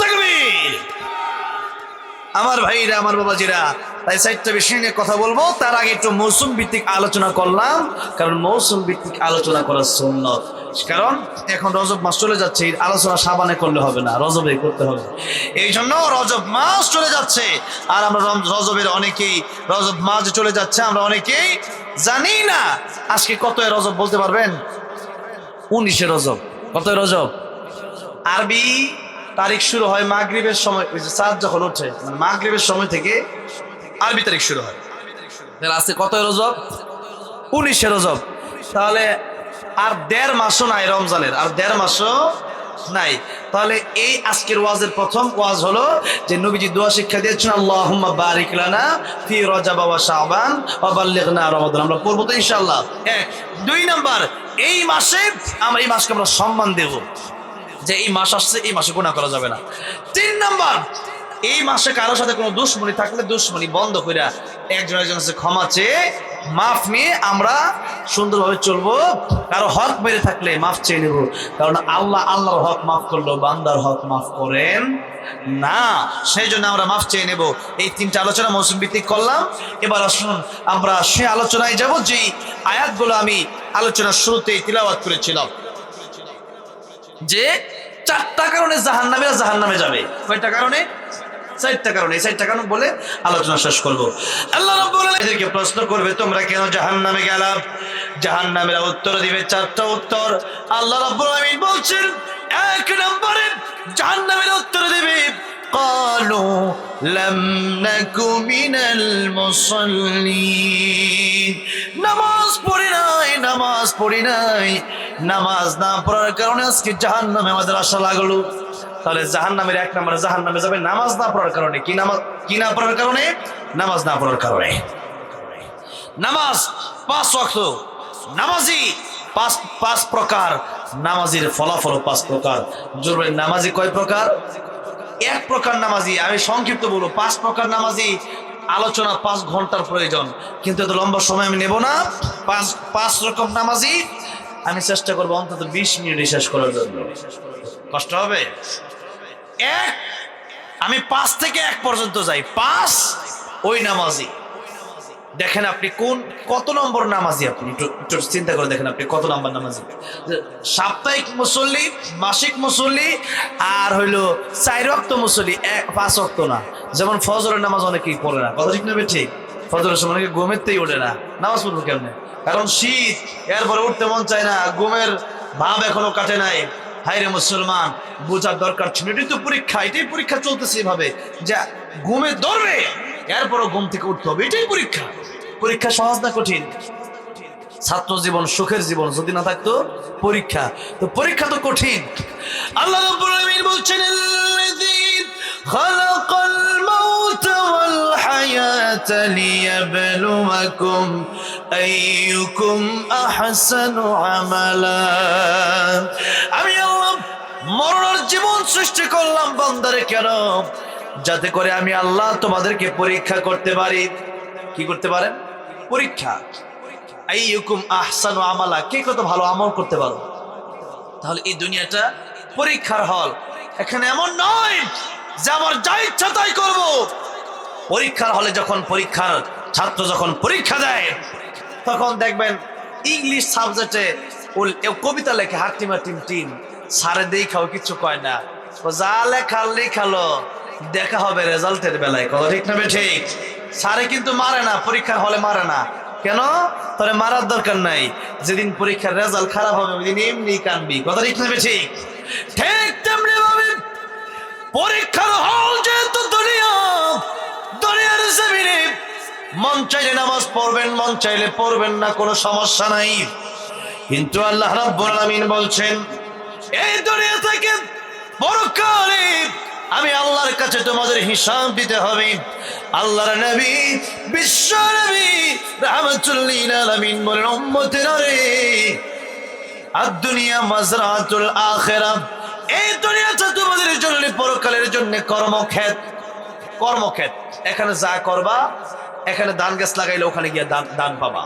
তাকবীর। আমার ভাইরা, আমার বাবাজিরা, তাই 4টা বিষয় নিয়ে কথা বলবো। তার আগে একটু মৌসুম ভিত্তিক আলোচনা করলাম, কারণ মৌসুম ভিত্তিক আলোচনা করা সুন্নাত। কারণ এখন রজব মাস চলে যাচ্ছে, আলোচনা সাবানে করলে হবে না, রজবে করতে হবে। এই জন্য রজব মাস চলে যাচ্ছে, আর আমরা রজবের অনেকেই, রজব মাস চলে যাচ্ছে আমরা অনেকেই জানি না। আজকে কত রজব বলতে পারবেন? 19 রজব। কত রজব? আরবি তারিখ শুরু হয় মাগরিবের সময়, চাঁদ যখন ওঠে, মানে মাগরিবের সময় থেকে আরবি তারিখ শুরু হয়। তাহলে আজকে কত রজব? 19 রজব। তাহলে আর 1.5 মাসও নাই রমজানের, আর 1.5 মাসও নাই। তাহলে এই আজকের ওয়াজের প্রথম ওয়াজ হলো যে নবীজি দোয়া শিক্ষা দিয়েছেন, আল্লাহুম্মা বারিক লানা ফি রজব ওয়া শাবান ওয়া বাল্লিগনা রমাদান। আমরা পড়বো তো ইনশাআল্লাহ। 1 2 নাম্বার, এই মাসে আমরা, এই মাসকে আমরা সম্মান দেব, যে এই মাস আসছে, এই মাসে গুনাহ করা যাবে না। 3 নাম্বার, এই মাসে কারোর সাথে কোনো দুশ্মনী থাকলে দুশ্মনী বন্ধ কইরা একজন একজনের কাছে ক্ষমা চেয়ে মাফ নিয়ে আমরা সুন্দরভাবে চলবো। কারো হক মেরে থাকলে মাফ চেয়ে নেব, কারণ আল্লাহ আল্লাহর হক মাফ করলো, বান্দার হক মাফ করেন না। সেই জন্য আমরা মাফ চেয়ে নেব। এই 3টা আলোচনা মৌসুম ভিত্তিক করলাম। এবার আসুন আমরা সে আলোচনায় যাব যেই আয়াতগুলো আমি আলোচনার শুরুতেই তিলাওয়াত করেছিলাম, যে 4টা কারণে জাহান্নামীরা জাহান্নামে যাবে। কয়টা কারণে? 4টা কারণে। এই 4টা কারণ বলে আলোচনা শেষ করব। আল্লাহ রাব্বুল আলামিন এদেরকে প্রশ্ন করবে, তোমরা কেন জাহান্নামে গেলা? জাহান্নামীরা উত্তর দিবে 4টা উত্তর। আল্লাহ রাব্বুল আলামিন বলছেন, 1 নম্বরে জাহান্নামীরা উত্তর দিবে, ক্বালু লাম নাকু মিনাল মুসাল্লিন। নামাজ পড়ি নাই, নামাজ পড়ি নাই। নামাজ না পড়ার কারণে আজকে জাহান্নামে আমাদের আশা লাগলো। তাহলে জাহান্নামের 1 নম্বরে জাহান্নামে যাবে নামাজ না পড়ার কারণে। কি নামাজ? কি না পড়ার কারণে? নামাজ না পড়ার কারণে। নামাজ 5 ওয়াক্ত, নামাজি 5 প্রকার, নামাজির ফলাফল 5 প্রকার। জোরে নামাজি কয় প্রকার? 1 প্রকার নামাজি। আমি সংক্ষিপ্ত বলবো, 5 প্রকার নামাজি। আলোচনা 5 ঘন্টার প্রয়োজন, কিন্তু এত লম্বা সময় আমি নেব না। 5 রকম নামাজি আমি চেষ্টা করবো অন্তত 20 মিনিটে শেষ করার জন্য। কষ্ট হবে? আমি 5 থেকে 1 পর্যন্ত যাই। 5 ওই নামাজি। দেখেন আপনি কত নম্বর নামাজি, আপনি একটু চিন্তা করে দেখেন আপনি কত নম্বর নামাজি। সাপ্তাহিক মুসল্লি, মাসিক মুসল্লি, আর হইলো 4 ওয়াক্ত মুসল্লি, 5 ওয়াক্ত না। যেমন ফজরের নামাজ অনেকেই পড়ে না, কথা ঠিক নেবে? ঠিক, ফজরের সময় অনেকে ঘুমেতেই ওঠে না। নামাজ পড়বো কেমনে? কারণ শীত, এরপরে উঠতে মন চায় না, ঘুমের ভাব এখনো কাটে নাই। হায়রে মুসলমান, বোঝার দরকার ছিল, এটাই তো পরীক্ষা, এটাই পরীক্ষা চলতেছে এভাবে যে ঘুমে ধরবে, এরপরও ঘুম থেকে উঠতে হবে, এটাই পরীক্ষা। পরীক্ষা সহজ না কঠিন? ছাত্র জীবন সুখের জীবন যদি না থাকতো পরীক্ষা, তো পরীক্ষা তো কঠিন। আল্লাহ রাব্বুল আলামিন বলছেন, আল্লাযী খালাকাল মাউতা ওয়াল হায়াত ليبلوكم أيكم أحسن عملا আমি আল্লাহ মরণের জীবন সৃষ্টি করলাম বান্দারে কেন যাতে করে আমি আল্লাহ তোমাদেরকে পরীক্ষা করতে পারি কি করতে পারেন পরীক্ষা আইয়ুকুম আহসানু আমালা কে কত ভালো আমল করতে পারো তাহলে এই দুনিয়াটা পরীক্ষার হল এখানে এমন নয় যে আমার যা ইচ্ছা তাই করব পরীক্ষার হলে যখন পরীক্ষার ছাত্র যখন পরীক্ষা দেয় তখন দেখবেন ইংলিশ সাবজেক্টে কবিতা লেখে হাটিমা টিম টিম সারে দেখাও কিছু কয় না ও যা লেখালো দেখা হবে রেজাল্টের বেলায় কথা ঠিক না ঠিক সারে কিন্তু মারে না পরীক্ষার হলে মারে না কেন তোরে মারার দরকার নাই যেদিন পরীক্ষার রেজাল্ট খারাপ হবে ওই দিন এমনি কানবি কথা ঠিক না ঠিক ঠিক তেমনি ভাবে পরীক্ষার হল যেহেতু দুনিয়ার জমিনে মন চাইলে নামাজ পড়বেন মন চাইলে পড়বেন না কোনো সমস্যা নাই কিন্তু আল্লাহ রাব্বুল আলামিন বলছেন এই দুনিয়া থেকে পরকালে আমি আল্লাহর কাছে তোমাদের হিসাব দিতে হবে আল্লাহর নবী বিশ্ব নবী রাহমাতুল লিল আলামিন বলেন উম্মতেরা রে আদ-দুনিয়া মাজরাতুল আখিরাহ এই দুনিয়াটা তোমাদের জন্য পরকালের জন্য কর্মক্ষেত এখানে যা করবা এখানে ধান গাছ লাগাইলে ওখানে গিয়ে ধান পাবা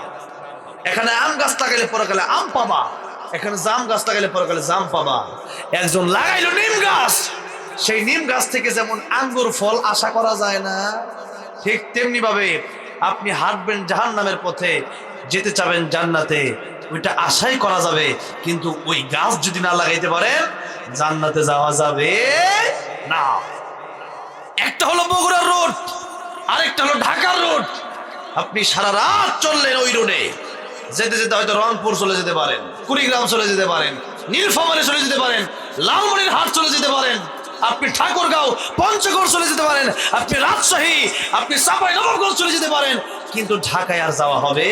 এখানে আম গাছ লাগাইলে পরকালে আম পাবা এখানে জাম গাছ লাগাইলে পরকালে জাম পাবা একজন লাগাইলো নিম গাছ সেই নিম গাছ থেকে যেমন আঙ্গুর ফল আশা করা যায় না ঠিক তেমনি ভাবে আপনি হাঁটবেন জাহান্নামের পথে যেতে চাবেন জান্নাতে ওইটা আশাই করা যাবে কিন্তু ওই গাছ যদি না লাগাইতে পারেন জান্নাতে যাওয়া যাবে না একটা হলো বগুড়ার রোড আরেকটা হলো ঢাকার রোড আপনি সারা রাত চললেন ওই রোডে যেতে যেতে হয়তো রংপুর চলে যেতে পারেন কুড়িগ্রাম চলে যেতে পারেন নীলফামারী চলে যেতে পারেন লালমনিরহাট চলে যেতে পারেন আপনি ঠাকুরগাঁও পঞ্চগড় চলে যেতে পারেন আপনি রাজশাহী আপনি চাঁপাইনবাবগঞ্জ চলে যেতে পারেন কিন্তু ঢাকায় আর যাওয়া হবে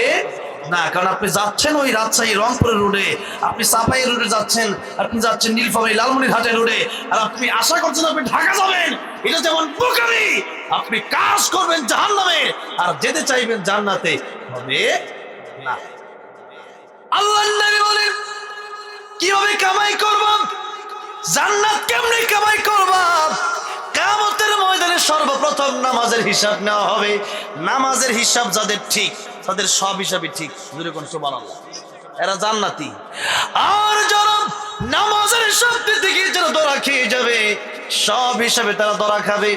না কারণ আপনি যাচ্ছেন ওই রাজশাহী রংপুরের রোডে আপনি চাঁপাই রোডে যাচ্ছেন আপনি যাচ্ছেন নীলফামারী লালমনিরহাটের রোডে আর আপনি আশা করছেন আপনি ঢাকা যাবেন এটা যেমন বোকামি আপনি কাজ করবেন জাহান্নামে আর যেতে চাইবেন জান্নাতে হবে না আল্লাহর নবী বলেন কিভাবে কামাই করব জান্নাত কেমনে কামাই করব কিয়ামতের ময়দানে সর্বপ্রথম নামাজের হিসাব নেওয়া হবে নামাজের হিসাব যাদের ঠিক তাদের সব হিসাবই ঠিক জোরে কোন সুবহানাল্লাহ এরা জান্নাতি আর যারা নামাজের হিসাব দিতে গিয়ে যারা ধরা খেয়ে যাবে সব হিসাবে তারা ধরা খাবে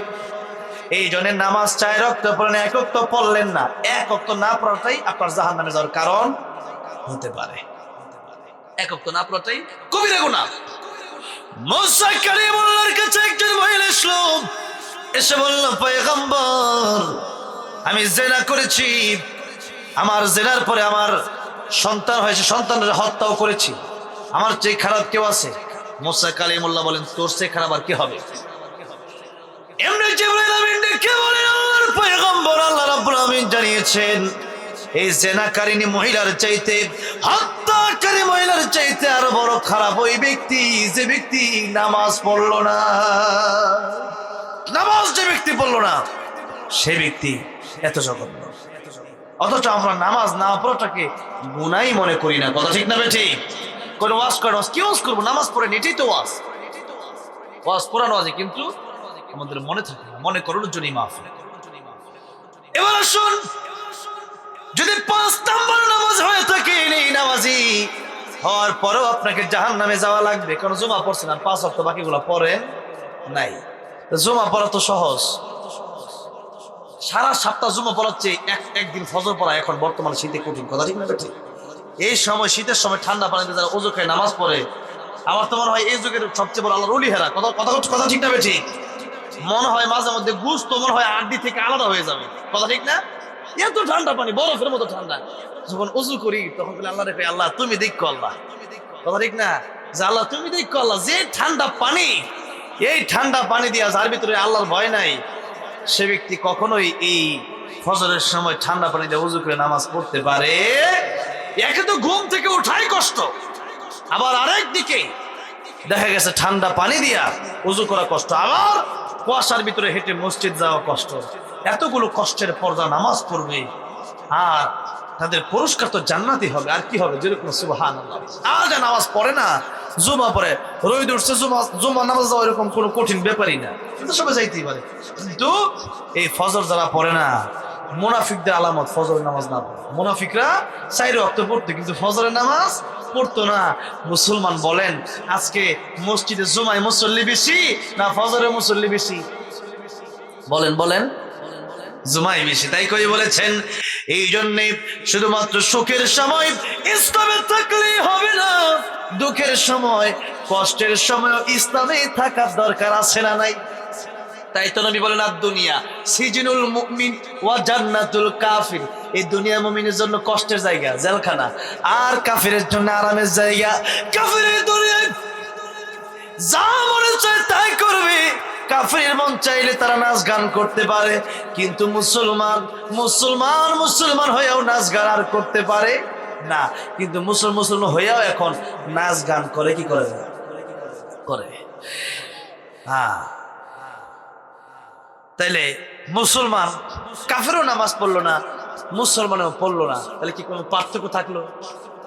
এই জন্য নামাজ 4 ওয়াক্ত পড়েন 1 ওয়াক্ত পড়লেন না 1 ওয়াক্ত না পড়াটাই আপনার জাহান্নামে যাওয়ার কারণ হতে পারে 1 ওয়াক্ত না পড়াটাই কবিরা গুনাহ মুসা কালিমুল্লাহর কাছে একজন মহিলা আসলো এসে বলল পয়গম্বর আমি জিনা করেছি আমার জিনার পরে আমার সন্তান হয়েছে সন্তানের হত্যাও করেছি আমার চেয়ে খারাপ কেউ আছে মুসা কালিমুল্লাহ বলেন তোর চেয়ে খারাপ আর কি হবে এমনি জিবরাইল আমিন ডেকে বলেন আল্লাহর পয়গম্বর আল্লাহ রাব্বুল আলামিন জানিয়েছেন এই জিনাকারিনী মহিলার চাইতে হত্যাকারী মহিলার চাইতে আর বড় খারাপ ওই ব্যক্তি যে ব্যক্তি নামাজ পড়লো না নামাজ যে ব্যক্তি পড়লো না সে ব্যক্তি এত জঘন্য অথচ আমরা নামাজ না পড়াটাকে গুনাই মনে করি না কথা ঠিক না ঠিক কোন ওয়াজ করে কি ওয়াজ করবো নামাজ পড়ে এটাই তো ওয়াজ পড়ানো আছে কিন্তু আমাদের মনে থাকে না মনে করানোর জন্যই মাহফিল এবার আসুন যদি 5 নাম্বার নামাজ হয়ে থাকে এই নামাজি হওয়ার পরেও আপনাকে জাহান্নামে যাওয়া লাগবে কারণ জুমা পড়ছেন আর 5 ওয়াক্ত বাকিগুলো পড়েন নাই জুমা পড়া তো সহজ সারা সপ্তাহ জুমা পড়াচ্ছে একদিন ফজর পড়া এখন বর্তমানে শীতে কঠিন কথা ঠিক না ঠিক এই সময় শীতের সময় ঠান্ডা পানিতে যারা ওযু করে নামাজ পড়ে আমার তো মনে হয় এই যুগের সবচেয়ে বড় আল্লাহর ওলি হেরা কথা ঠিক না ঠিক মনে হয় মাঝে মধ্যে গুস্ত মনে হয় আড্ডি থেকে আলাদা হয়ে যাবে কথা ঠিক না এত ঠান্ডা পানি বরফের মতো ঠান্ডা যখন ওযু করি তখন বলে আল্লাহ রে আল্লাহ তুমি দেখো আল্লাহ কথা ঠিক না যে আল্লাহ তুমি দেখো আল্লাহ যে ঠান্ডা পানি এই ঠান্ডা পানি দিয়া যার ভিতরে আল্লাহর ভয় নাই সে ব্যক্তি কখনোই এই ফজরের সময় ঠান্ডা পানি দিয়ে ওযু করে নামাজ পড়তে পারে একে তো ঘুম থেকে ওঠাই কষ্ট আবার আরেক দিকে দেখা গেছে ঠান্ডা পানি দিয়া ওযু করা কষ্ট আবার কুয়াশার ভিতরে হেঁটে মসজিদ যাওয়া কষ্ট এতগুলো কষ্টের পর্দা নামাজ পড়বে, আর তাদের পুরস্কার তো জান্নাতি হবে, আর কি হবে? যেরকম সুবহানাল্লাহ। আর যা নামাজ পড়ে না, জুমা পড়ে, রোদ উঠছে, জুমা নামাজ যাওয়া এরকম কোনো কঠিন ব্যাপারই না, কিন্তু সবাই যাইতেই পারে। কিন্তু এই ফজর যারা পড়ে না, মুনাফিকদের আলামত ফজর নামাজ না পড়ে। মুনাফিকরা 4 ওয়াক্ত পড়তো কিন্তু ফজরের নামাজ পড়তো না। মুসলমান বলেন, আজকে মসজিদে জুমায় মুসল্লি বেশি না ফজরে মুসল্লি বেশি? বলেন বলেন, জুমাই বেশি। তাই কই বলেছেন, এই জন্যে শুধুমাত্র সুখের সময় ইসলামে থাকলে হবে না, দুঃখের সময় কষ্টের সময় ইসলামে থাকার দরকার আছে না নাই? তাই তো নবী বলেন, দুনিয়া সিজনুল মুমিন ওয়া জান্নাতুল কাফির। এই দুনিয়া মুমিনের জন্য কষ্টের জায়গা, জেলখানা, আর কাফিরের জন্য আরামের জায়গা। কাফিরের দুনিয়ায় যা মনে চায় তাই করবে, কাফিরের মন চাইলে তারা নাচ গান করতে পারে, কিন্তু মুসলমান হয়েও নাচ গান আর করতে পারে না। কিন্তু মুসলমান হয়েও এখন নাচ গান করে, কি করে? হ্যাঁ। তাইলে মুসলমান, কাফেরও নামাজ পড়লো না, মুসলমানও পড়লো না, তাহলে কি কোনো পার্থক্য থাকলো?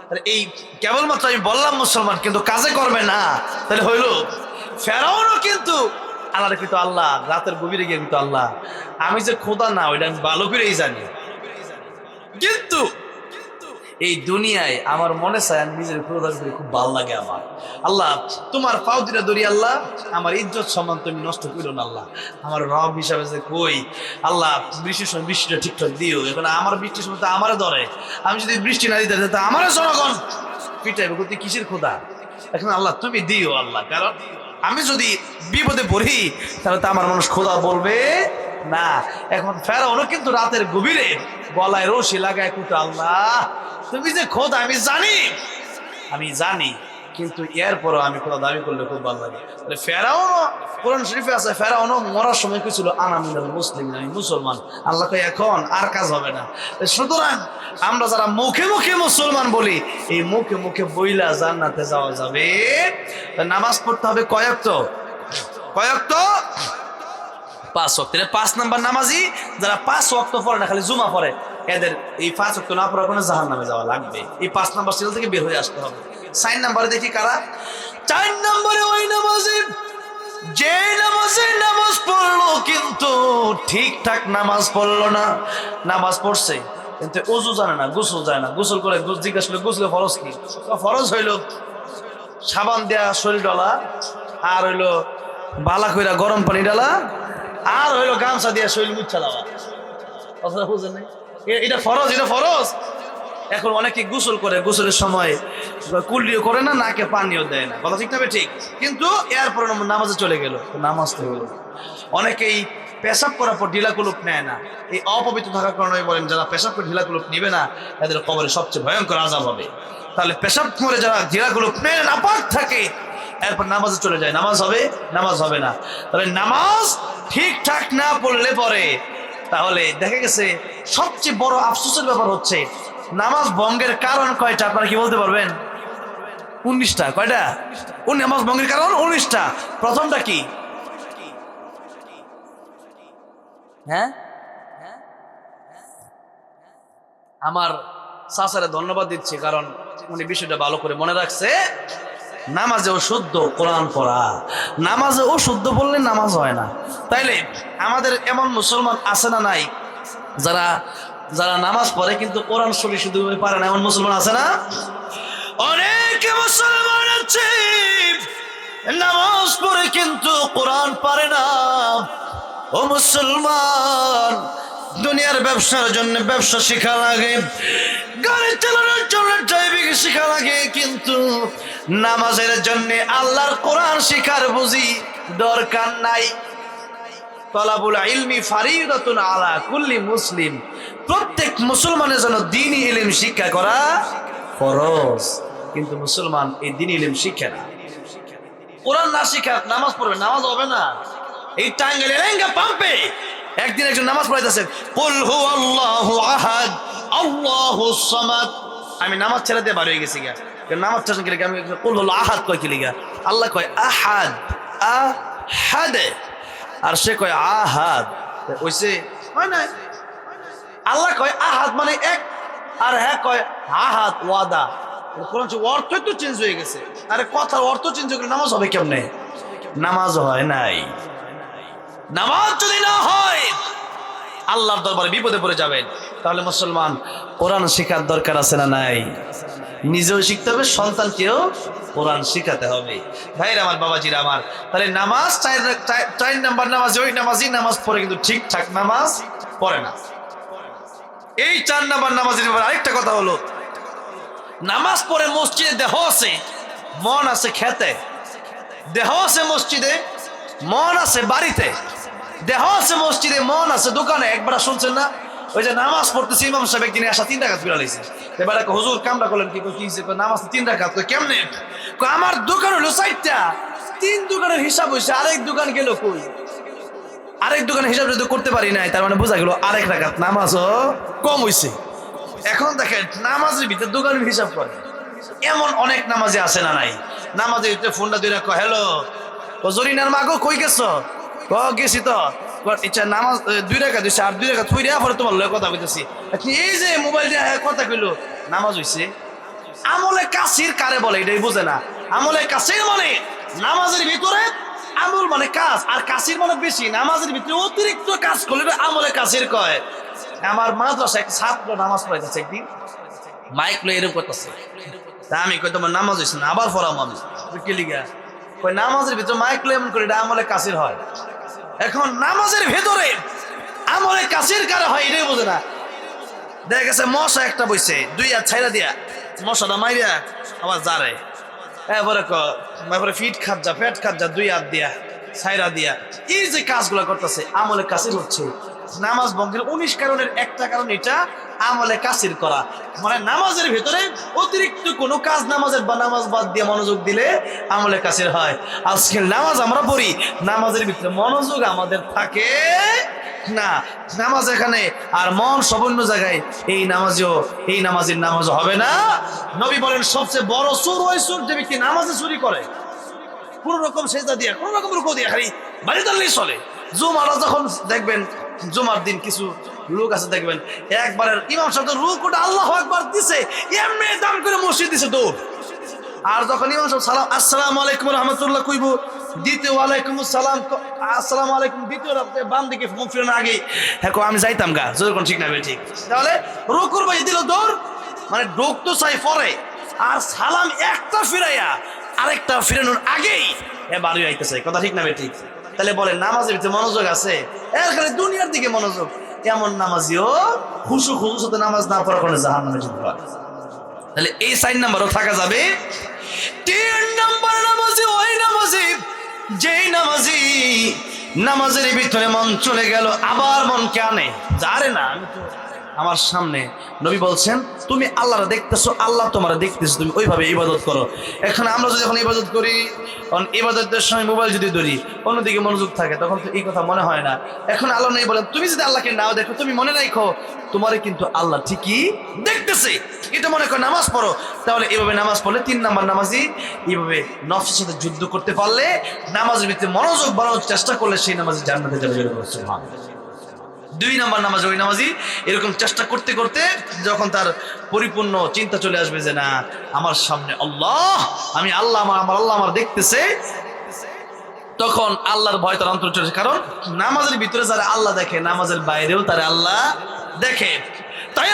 তাহলে এই কেবলমাত্র আমি বললাম মুসলমান কিন্তু কাজে করবে না, তাহলে হইল? ফেরাউনও কিন্তু আল্লাহ, কিন্তু আল্লাহ রাতের গভীরে গিয়ে কিন্তু আল্লাহ, আমি যে খোদা না ওইটা আমি ভালো করেই জানি, কিন্তু এই দুনিয়ায় আমার মনে চায় আমি নিজের খোদা করে খুব ভালো লাগে আমার। আল্লাহ তোমার পাও দুটা ধরি, আল্লাহ আমার ইজ্জত সম্মান তুমি নষ্ট করো না, আল্লাহ আমার রব হিসাবে যে কই, আল্লাহ বৃষ্টির সময় বৃষ্টিটা ঠিকঠাক দিও। এখন আমার বৃষ্টির সময় তো আমারে ধরে, আমি যদি বৃষ্টি না দিতে তা আমারও জনগণ পিটাইবে, তুই কিসের খোদা? এখন আল্লাহ তুমি দিও আল্লাহ, কারণ আমি যদি বিপদে পড়ি তাহলে তো আমার মানুষ খোদা বলবে না। এখন ফেরাউনও কিন্তু রাতের গভীরে গলায় রশি লাগায় কুটো, আল্লাহ তুমি যে খোদা আমি জানি, কিন্তু এরপরও আমি খোদা দাবি করলে খুব ভালো লাগে। ফেরাউনও, কোরআন শরীফে আছে, ফেরাউনও মরার সময় কি ছিল? আনা মিনাল মুসলিমিন, আমি মুসলমান। আল্লাহ কয় এখন আর কাজ হবে না। সুতরাং আমরা যারা মুখে মুখে মুসলমান বলি, এই মুখে মুখে বইলা জান্নাতে যাওয়া যাবে। নামাজ পড়তে হবে কয় ওয়াক্ত? 5 ওয়াক্ত। 5 নাম্বার নামাজি যারা 5 ওয়াক্ত পড়ে না, খালি জুমা পড়ে, এদের এই 5 ওয়াক্ত না পড়ার কারণে জাহান্নামে যাওয়া লাগবে। এই 5 নাম্বার সিরিয়াল থেকে বের হয়ে আসতে হবে। 4 নাম্বারে দেখি কারা? 4 নাম্বারে ওই নামাজি যে নামাজ পড়লো কিন্তু ঠিকঠাক নামাজ পড়লো না। নামাজ পড়ছে কিন্তু ওযু জানে না, গোসল জানে না। গোসল করে জিজ্ঞাসা করলে গোসলে ফরজ কি? ফরজ হইল সাবান দেয়া শরীর ডলা, আর হইলো বালা কইরা গরম পানি ডালা, আর হইলো গামছা দিয়া শরীর মুছা দেওয়া। কথা বুঝেন নাই? এটা ফরজ। এখন অনেকে গোসল করে, গোসলের সময় কুলিও করে না, নাকে পানিও দেয় না। কথা ঠিক না? ঠিক। কিন্তু এরপরে নামাজে চলে গেল, নামাজ তো হলো। অনেকেই পেশাব করার পর ঢিলা কুলুপ নেয় না। এই অপবিত্র থাকার কারণে বলেন, যারা পেশাব করে ঢিলা কুলুপ নিবে না এদের কবরে সবচেয়ে ভয়ঙ্কর আযাব হবে। তাহলে পেশাব করে যারা ঢিলা কুলুপ নেয় না, পাক থাকে, এরপর নামাজে চলে যায়, নামাজ হবে না। তাহলে নামাজ ঠিকঠাক না পড়লে পরে, তাহলে দেখা গেছে সবচেয়ে বড় আফসোসের ব্যাপার হচ্ছে নামাজ ভঙ্গের কারণ কয়টা? আপনারা কি বলতে পারবেন? 19টা। কয়টা? নামাজ ভঙ্গের কারণ 19টা। প্রথমটা কি? হ্যাঁ, আমার চাচারে ধন্যবাদ দিচ্ছি, কারণ উনি বিষয়টা ভালো করে মনে রাখছে। নামাজে অশুদ্ধ কোরআন পড়া, নামাজে অশুদ্ধ বললে নামাজ হয় না। তাইলে আমাদের এমন মুসলমান আছে না নাই যারা নামাজ পড়ে কিন্তু কোরআন শরীফ শুদ্ধ পারে না? এমন মুসলমান আছে না? অনেক মুসলমান আছে নামাজ পড়ে কিন্তু কোরআন পারে না। ও মুসলমান, দুনিয়ার ব্যবসার জন্য ব্যবসা শেখা লাগে, গাড়ি চালানোর জন্য ড্রাইভিং শেখা লাগে, কিন্তু নামাজের জন্য আল্লাহর কোরআন শেখার বুঝি দরকার নাই। তলাবুল ইলমি ফারিদাতুন আলা কুল্লি মুসলিম, প্রত্যেক মুসলমানের জন্য দ্বীনি ইলম শিক্ষা করা ফরজ। কিন্তু মুসলমান এই দ্বীনি ইলম শিখে না। কোরআন না শিখা নামাজ পড়বে, নামাজ হবে না। এই টাঙ্গাইলে রেঙ্গা পাম্পে একদিন একজন নামাজ পড়াইতেছেন, কুল হুয়াল্লাহু আহাদ আল্লাহুস সামাদ। আমি নামাজ ছেড়ে দিয়ে বার হয়ে গেছি গা। নামাজ ছেড়ে গেলে আমি কুল হলো আহাদ কয় কি লিগা? আল্লাহ কয় আহাদ, আহাদ, আর সে কয় আহাদ। ওইসে হয় নাই। আল্লাহ কয় আহাদ মানে এক, আর হ্যাঁ কয় আহাদ ওয়াদা। কোরআন অর্থই তো চেঞ্জ হয়ে গেছে। আরে কথার অর্থ চেঞ্জ হয়ে গেলে নামাজ হবে কেমনে? নামাজ হয় নাই। নামাজ যদি না হয় আল্লাহর দরবারে বিপদে পড়ে যাবেন। তাহলে মুসলমান কোরআন শেখার দরকার আছে না নাই? নিজেও শিখতে হবে, সন্তানকেও কোরআন শিখাতে হবে। ভাইরা আমার, বাবাজিরা আমার, তাহলে নামাজ চার নাম্বার নামাজ, ওই নামাজই নামাজ পড়ে কিন্তু ঠিকঠাক নামাজ পড়ে না। এই 4 নাম্বার নামাজের ব্যাপারে আরেকটা কথা হলো, নামাজ পড়ে মসজিদে দেহ আছে, মন আছে খেতে। দেহ আছে মসজিদে, মন আছে বাড়িতে। দেহ আছে মসজিদে, মন আছে দোকানে। একবার শুনছেন না, ওই যে নামাজ পড়তেছে ইমাম সাহেব একদিন আসা 3 রাকাত ফিরা লাইছে। এবার হুজুর কামটা করলেন কি হয়েছে? নামাজ 3 রাকাত। কেমনে? আমার দোকান হলো 4টা, 3 দোকানের হিসাব হয়েছে, আরেক দোকান গেল কই? আরেক দোকানের হিসাব যদি করতে পারি নাই, তার মানে বোঝা গেল আরেক রাকাত নামাজও কম হয়েছে। এখন দেখেন নামাজের ভিতরে দোকানের হিসাব করে, এমন অনেক নামাজে আছে না নাই? নামাজের ভিতরে ফোনটা দিয়ে রাখো, হ্যালো জরিনার মাগো কই গেছো? গেছি তো। ইচ্ছা নামাজ 2 রাকাত দিচ্ছে, আর 2 রাকাত থইরা পরে তোমার লগে কথা কইতেছি। এই যে মোবাইল দিয়ে কথা কইলো, নামাজ হইছে? আমলে কাসির কারে বলে এটাই বোঝে না। আমলে কাসির মানে নামাজের ভিতরে, আমল মানে কাজ, আর কাসির মানে বেশি। নামাজের ভিতরে অতিরিক্ত কাজ করলে আমলে কাসির কয়। আমার মাদ্রাসায় এক ছাত্র নামাজ পড়াইতেছে, একদিন মাইক লয়ে এরকম করতেছে। তা আমি কই তোমার নামাজ হইছে না? আবার পড়াম আমি। কি লিগা? কই নামাজের ভিতরে মাইক লয়ে এমন করে এটা আমলে কাসির হয়। এখন নামাজের ভেতরে আমলে কাসির কারে হয় এটাই বোঝে না। দেখা গেছে মশা একটা বইছে, 2 হাত ছাইরা দিয়া মশাটা মাইরা আবার জারে, এরপরে ফিট খাত যা, পেট খাত যা, 2 হাত দিয়া ছাইরা দিয়া এই যে কাজগুলো করতেছে আমলে কাসির হচ্ছে। নামাজ ভঙ্গের 19 কারণের একটা কারণ এটা আমলে কাসির করা। মানে নামাজের ভিতরে অতিরিক্ত কোনো কাজ নামাজের বা নামাজ বাদ দিয়ে মনোযোগ দিলে আমলে কাসির হয়। আজকে নামাজ আমরা পড়ি, নামাজের ভিতরে মনোযোগ আমাদের থাকে না। নামাজ এখানে আর মন সব অন্য জায়গায়। এই নামাজের নামাজও হবে না। নবী বলেন সবচেয়ে বড় চোর ওই চোর যে ব্যক্তি নামাজে চুরি করে, কোন রকম সেজদা দিয়া, কোন রকম রুকু দিয়া, খালি বাড়ি দাঁড়িয়ে চলে। জুমারা যখন দেখবেন, জুমার দিন কিছু লোক আছে দেখবেন একবারের ইমাম সাহেব রুকুটা আল্লাহু আকবার দিছে, এমনি দাম করে মসজিদ দিছে দৌড়। আর যখন ইমাম সাহেব সালাম আসসালামু আলাইকুম রাহমাতুল্লাহ কইব, দ্বিতীয় ওয়ালাইকুম আসসালাম, আসসালামু আলাইকুম দ্বিতীয় বাম দিকে মুখ ফিরানোর আগে হ্যাঁ আমি যাইতাম গা, যখন ঠিক না ঠিক। তাহলে রুকুর বাই দিল দৌড়, মানে ডোক তো চাই পরে, আর সালাম একটা ফিরাইয়া আরেকটা ফিরানোর আগেই বাড়ি আইতেছে। কথা ঠিক না ঠিক? তাহলে বলে নামাজের ভিতরে মনোযোগ আছে, এর খালি দুনিয়ার দিকে মনোযোগ। এমন নামাজিও খুশু সাথে নামাজ না পড়া করে জাহান্নামে যেতে পারে। তাহলে এই 4 নাম্বারও থাকা যাবে। 3 নাম্বার নামাজি ওই নামাজি যেই নামাজি নামাজের ভিতরে মন চলে গেল, আবার মন কেনে যারে না, আমি তো আমার সামনে নবী বলছেন তুমি আল্লাহরা দেখতেছো, আল্লাহ তোমার দেখতেছো, তুমি ওইভাবে ইবাদত করো। এখন আমরা যদি এখন ইবাদত করি, ইবাদতের সময় মোবাইল যদি ধরি, অন্যদিকে মনোযোগ থাকে, তখন তো এই কথা মনে হয় না। এখন আল্লাহ নেই বলেন তুমি যদি আল্লাহকে নাও দেখো, তুমি মনে রাখো তোমারে কিন্তু আল্লাহ ঠিকই দেখতেছে। এটা মনে করো নামাজ পড়ো। তাহলে এভাবে নামাজ পড়লে 3 নাম্বার নামাজি এইভাবে নফসের সাথে যুদ্ধ করতে পারলে, নামাজের ভিতরে মনোযোগ বাড়ানোর চেষ্টা করলে সেই নামাজি জান্নাতে যাবে। 2 নাম্বার নামাজ ওই নামাজি এরকম চেষ্টা করতে করতে যখন তার পরিপূর্ণ চিন্তা চলে আসবে যে না আমার সামনে আল্লাহ, আমি আল্লাহ, আমার আল্লাহ আমার দেখতেছে, তখন আল্লাহর ভয় তার অন্তরে চলে। কারণ নামাজের ভিতরে যারা আল্লাহ দেখে, নামাজের বাইরেও তারা আল্লাহ দেখে।